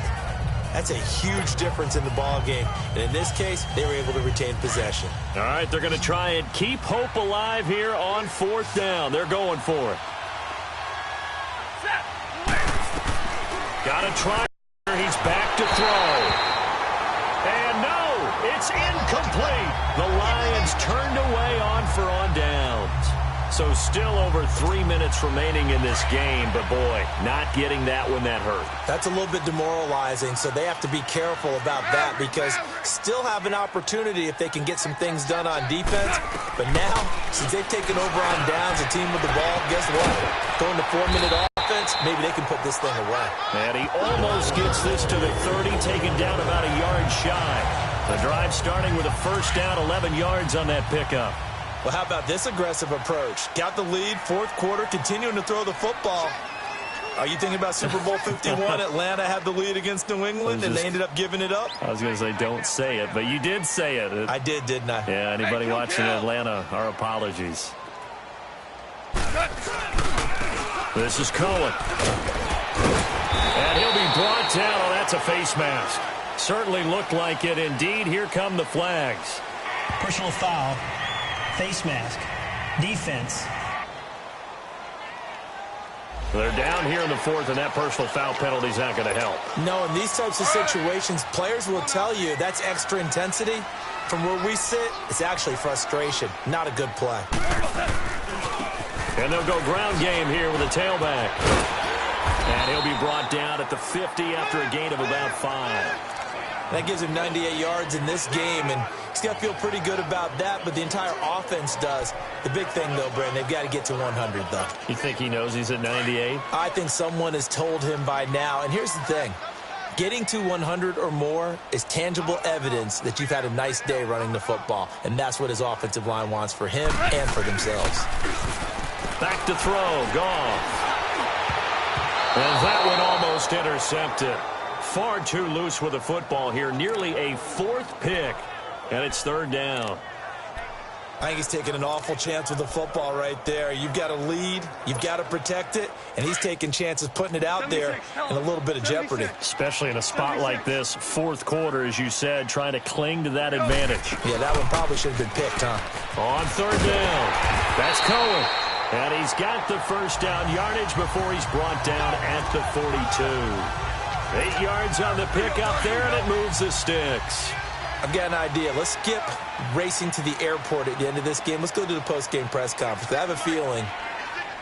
That's a huge difference in the ball game. And in this case, they were able to retain possession.
All right, they're going to try and keep hope alive here on 4th down. They're going for it. Got to try. He's back to throw. And no, it's incomplete. The Lions turned away on downs. So still over 3 minutes remaining in this game, but boy, not getting that one that hurt.
That's a little bit demoralizing, so they have to be careful about that because still have an opportunity if they can get some things done on defense. But now, since they've taken over on downs, a team with the ball, guess what? Going to 4-minute offense, maybe they can put this thing away.
And he almost gets this to the 30, taken down about a yard shy. The drive starting with a first down, 11 yards on that pickup.
Well, how about this aggressive approach? Got the lead, 4th quarter, continuing to throw the football. Are you thinking about Super Bowl 51? Atlanta had the lead against New England, and they ended up giving it up?
I was going to say, don't say it, but you did say it.
I did, didn't I?
Yeah, anybody watching Atlanta, our apologies. This is Cohen. And he'll be brought down. Oh, that's a face mask. Certainly looked like it. Indeed, here come the flags.
Personal foul. Face mask. Defense.
They're down here in the 4th, and that personal foul penalty is not going to help.
No, in these types of situations, players will tell you that's extra intensity. From where we sit, it's actually frustration. Not a good play.
And they'll go ground game here with a tailback. And he'll be brought down at the 50 after a gain of about 5.
That gives him 98 yards in this game, and he's got to feel pretty good about that, but the entire offense does. The big thing, though, Brandon, they've got to get to 100, though.
You think he knows he's at 98?
I think someone has told him by now, and here's the thing. Getting to 100 or more is tangible evidence that you've had a nice day running the football, and that's what his offensive line wants for him and for themselves.
Back to throw, Goff. And that one almost intercepted. Far too loose with the football here. Nearly a 4th pick, and it's 3rd down.
I think he's taking an awful chance with the football right there. You've got to lead, you've got to protect it, and he's taking chances putting it out there in a little bit of jeopardy.
Especially in a spot like this, 4th quarter, as you said, trying to cling to that advantage.
Yeah, that one probably should have been picked, huh?
On 3rd down, that's Cohen. And he's got the first down yardage before he's brought down at the 42. 8 yards on the pickup there, and it moves the sticks.
I've got an idea. Let's skip racing to the airport at the end of this game. Let's go to the post-game press conference. I have a feeling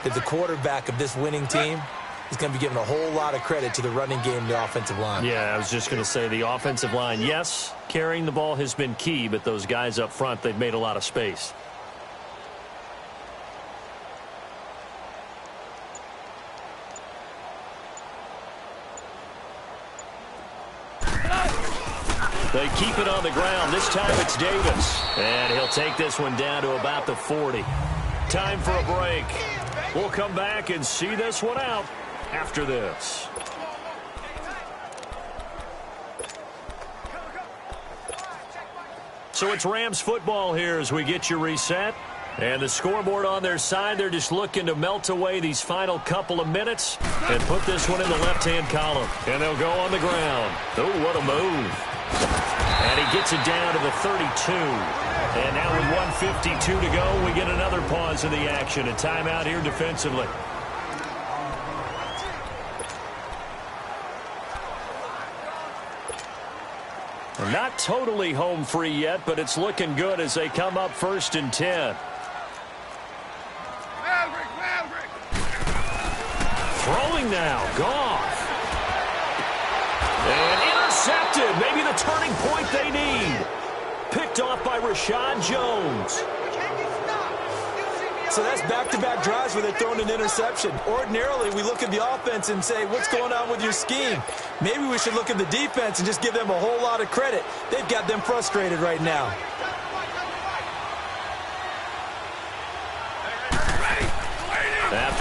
that the quarterback of this winning team is going to be giving a whole lot of credit to the running game and the offensive line.
Yeah, I was just going to say the offensive line, yes, carrying the ball has been key, but those guys up front, they've made a lot of space. They keep it on the ground. This time it's Davis. And he'll take this one down to about the 40. Time for a break. We'll come back and see this one out after this. So it's Rams football here as we get you reset. And the scoreboard on their side, they're just looking to melt away these final couple of minutes and put this one in the left-hand column. And they'll go on the ground. Oh, what a move. And he gets it down to the 32. And now with 1:52 to go, we get another pause in the action. A timeout here defensively. Not totally home free yet, but it's looking good as they come up 1st and 10. Throwing now, Goff. And intercepted. Maybe the turning point they need. Picked off by Rashad Jones.
So that's back-to-back drives where they're throwing an interception. Ordinarily, we look at the offense and say, what's going on with your scheme? Maybe we should look at the defense and just give them a whole lot of credit. They've got them frustrated right now.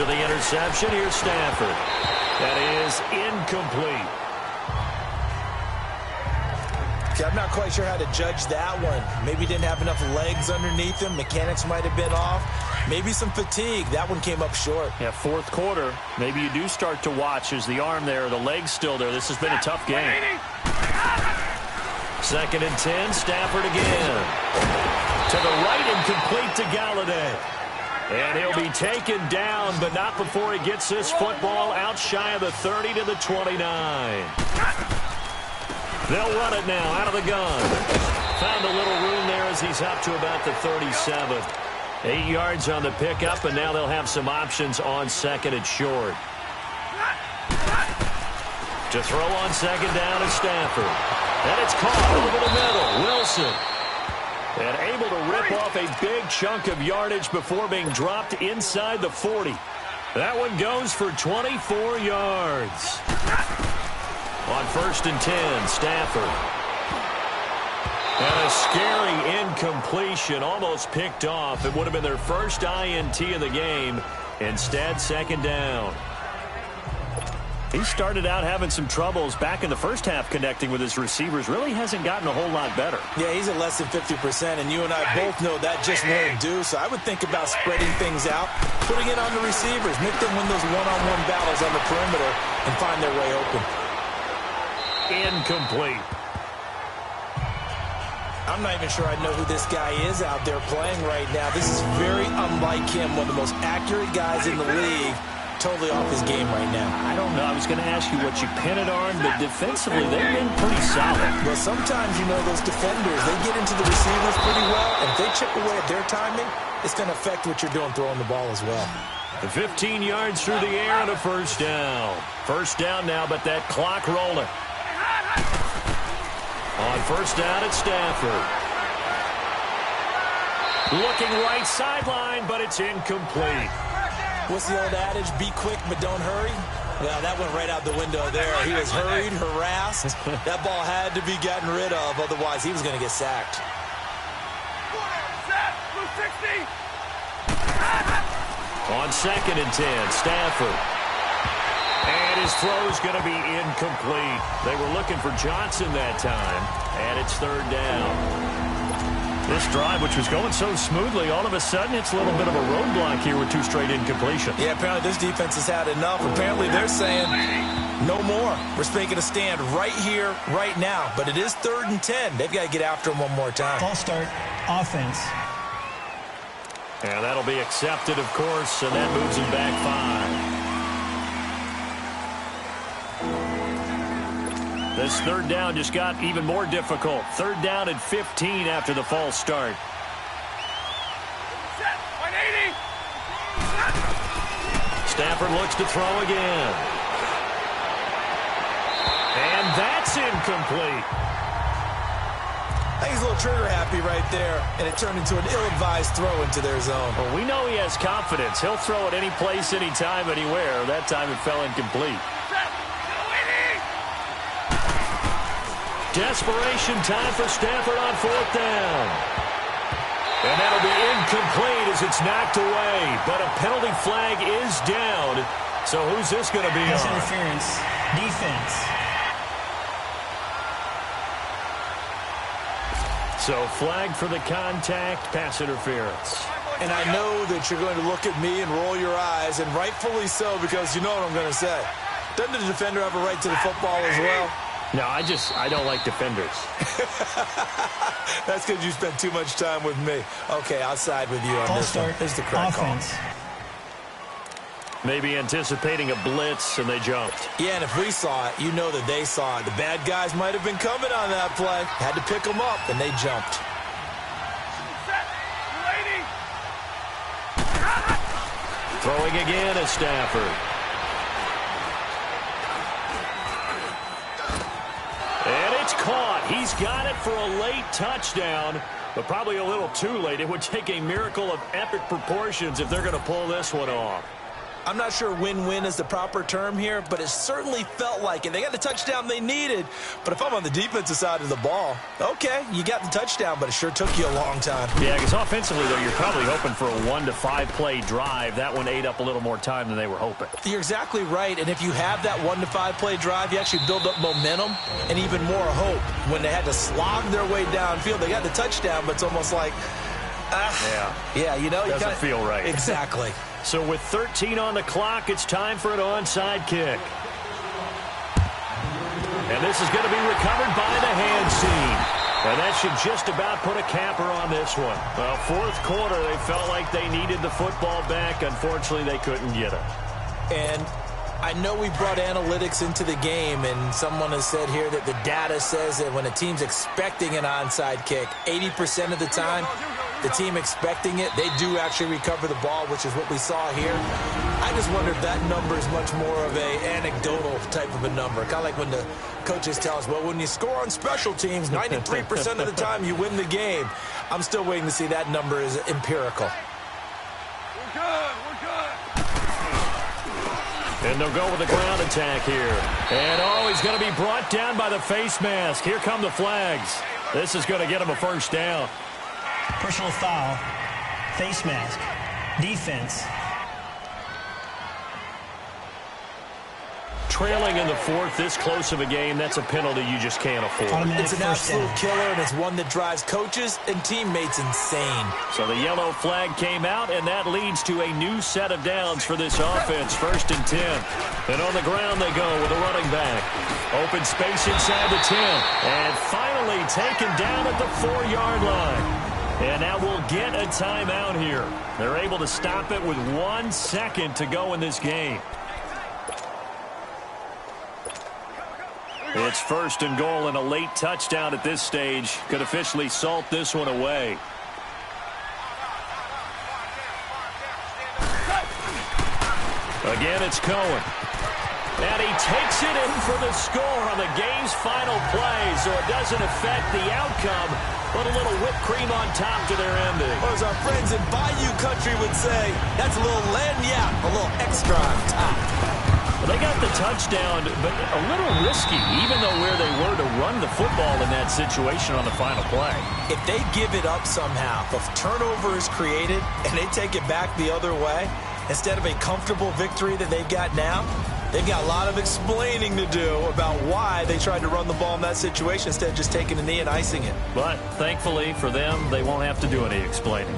to the interception. Here's Stafford. That is incomplete.
Okay, I'm not quite sure how to judge that one. Maybe didn't have enough legs underneath him. Mechanics might have been off. Maybe some fatigue. That one came up short.
Yeah, fourth quarter. Maybe you do start to watch as the arm there, the leg's still there. This has been a tough game. 2nd and 10, Stafford again. To the right and complete to Galladay. And he'll be taken down, but not before he gets this football out shy of the 30 to the 29. They'll run it now out of the gun. Found a little room there as he's up to about the 37. 8 yards on the pickup, and now they'll have some options on 2nd and short. To throw on 2nd down is Stafford. And it's caught over the middle. Wilson. And able to rip off a big chunk of yardage before being dropped inside the 40. That one goes for 24 yards. On 1st and 10, Stafford. And a scary incompletion, almost picked off. It would have been their first INT of the game. Instead, 2nd down. He started out having some troubles back in the first half connecting with his receivers. Really hasn't gotten a whole lot better.
Yeah, he's at less than 50%, and you and I both know that just won't do. So I would think about spreading things out, putting it on the receivers, make them win those one-on-one battles on the perimeter and find their way open.
Incomplete.
I'm not even sure I know who this guy is out there playing right now. This is very unlike him, one of the most accurate guys in the league. Totally off his game right now.
I don't know. I was going to ask you what you pin it on, but defensively they've been pretty solid.
Well, sometimes, you know, those defenders, they get into the receivers pretty well, and if they chip away at their timing, it's going to affect what you're doing throwing the ball as well.
15 yards through the air and a 1st down. 1st down now, but that clock rolling. On 1st down, it's Stafford. Looking right sideline, but it's incomplete.
What's the old adage? Be quick, but don't hurry. Well, that went right out the window there. He was hurried, harassed. That ball had to be gotten rid of, otherwise he was going to get sacked.
On 2nd and 10, Stafford. And his throw is going to be incomplete. They were looking for Johnson that time, and it's 3rd down. This drive, which was going so smoothly, all of a sudden it's a little bit of a roadblock here with 2 straight incompletions.
Yeah, apparently this defense has had enough. Apparently they're saying no more. We're making a stand right here, right now. But it is 3rd and 10. They've got to get after him one more time.
False start, offense.
And that'll be accepted, of course, and that moves him back 5. This 3rd down just got even more difficult. 3rd down and 15 after the false start. Stafford looks to throw again. And that's incomplete.
I think he's a little trigger happy right there, and it turned into an ill-advised throw into their zone.
Well, we know he has confidence. He'll throw it any place, anytime, anywhere. That time it fell incomplete. Desperation time for Stafford on 4th down. And that'll be incomplete as it's knocked away. But a penalty flag is down. So who's this going to be
Pass
on?
interference. Defense.
So flag for the contact, pass interference.
And I know that you're going to look at me and roll your eyes, and rightfully so, because you know what I'm going to say. Doesn't the defender have a right to the football as well?
No, I don't like defenders.
That's because you spent too much time with me. Okay, I'll side with you on
False
this
start,
one. Here's the correct
offense.
call.
Maybe anticipating a blitz, and they jumped.
Yeah, and if we saw it, you know that they saw it. The bad guys might have been coming on that play. Had to pick them up, and they jumped.
Throwing again is Stafford. And it's caught. He's got it for a late touchdown, but probably a little too late. It would take a miracle of epic proportions if they're going to pull this one off.
I'm not sure win-win is the proper term here, but it certainly felt like it. They got the touchdown they needed, but if I'm on the defensive side of the ball, okay, you got the touchdown, but it sure took you a long time.
Yeah, because offensively, though, you're probably hoping for a 1 to 5 play drive. That one ate up a little more time than they were hoping.
You're exactly right, and if you have that 1 to 5 play drive, you actually build up momentum and even more hope. When they had to slog their way downfield, they got the touchdown, but it's almost like, yeah, you know,
doesn't feel right.
Exactly.
So with 13 on the clock, it's time for an onside kick. And this is going to be recovered by the hand seam. And that should just about put a capper on this one. Well, fourth quarter, they felt like they needed the football back. Unfortunately, they couldn't get it.
And I know we brought analytics into the game, and someone has said here that the data says that when a team's expecting an onside kick, 80% of the time, the team expecting it, they do actually recover the ball, which is what we saw here. I just wonder if that number is much more of a anecdotal type of a number. Kind of like when the coaches tell us, well, when you score on special teams, 93% of the time you win the game. I'm still waiting to see that number is empirical.
We're good. We're good.
And they'll go with the ground attack here. And, he's going to be brought down by the face mask. Here come the flags. This is going to get him a first down.
Personal foul, face mask, defense.
Trailing in the fourth, this close of a game, that's a penalty you just can't afford.
Automatic
It's an
first
absolute
down.
killer, and it's one that drives coaches and teammates insane.
So the yellow flag came out, and that leads to a new set of downs for this offense. 1st and 10. And on the ground they go with a running back. Open space inside the 10. And finally taken down at the 4-yard line. And now we'll get a timeout here. They're able to stop it with 1 second to go in this game. It's 1st and goal, and a late touchdown at this stage could officially salt this one away. Again, it's Cohen. And he takes it in for the score on the game's final play, so it doesn't affect the outcome, but a little whipped cream on top to their ending.
Or as our friends in Bayou Country would say, that's a little lagniappe, a little extra on top.
Well, they got the touchdown, but a little risky, even though where they were to run the football in that situation on the final play.
If they give it up somehow, if turnover is created and they take it back the other way, instead of a comfortable victory that they've got now, they've got a lot of explaining to do about why they tried to run the ball in that situation instead of just taking a knee and icing it.
But thankfully for them, they won't have to do any explaining.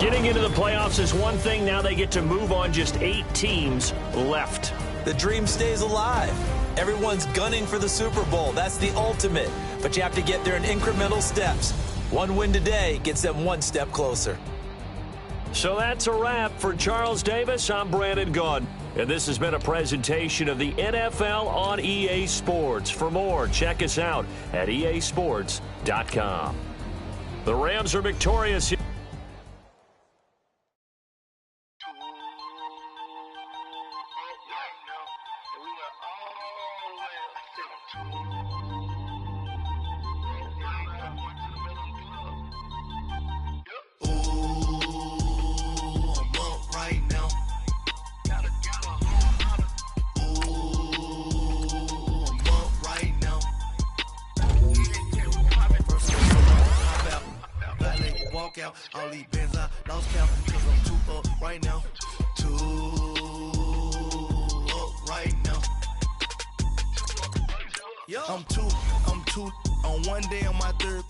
Getting into the playoffs is one thing. Now they get to move on. Just 8 teams left.
The dream stays alive. Everyone's gunning for the Super Bowl. That's the ultimate. But you have to get there in incremental steps. One win today gets them 1 step closer.
So that's a wrap for Charles Davis. I'm Brandon Gaudin. And this has been a presentation of the NFL on EA Sports. For more, check us out at easports.com. The Rams are victorious.
All these bands I lost count, cause I'm 2 up right now. 2 up right now. I'm two on one day on my third.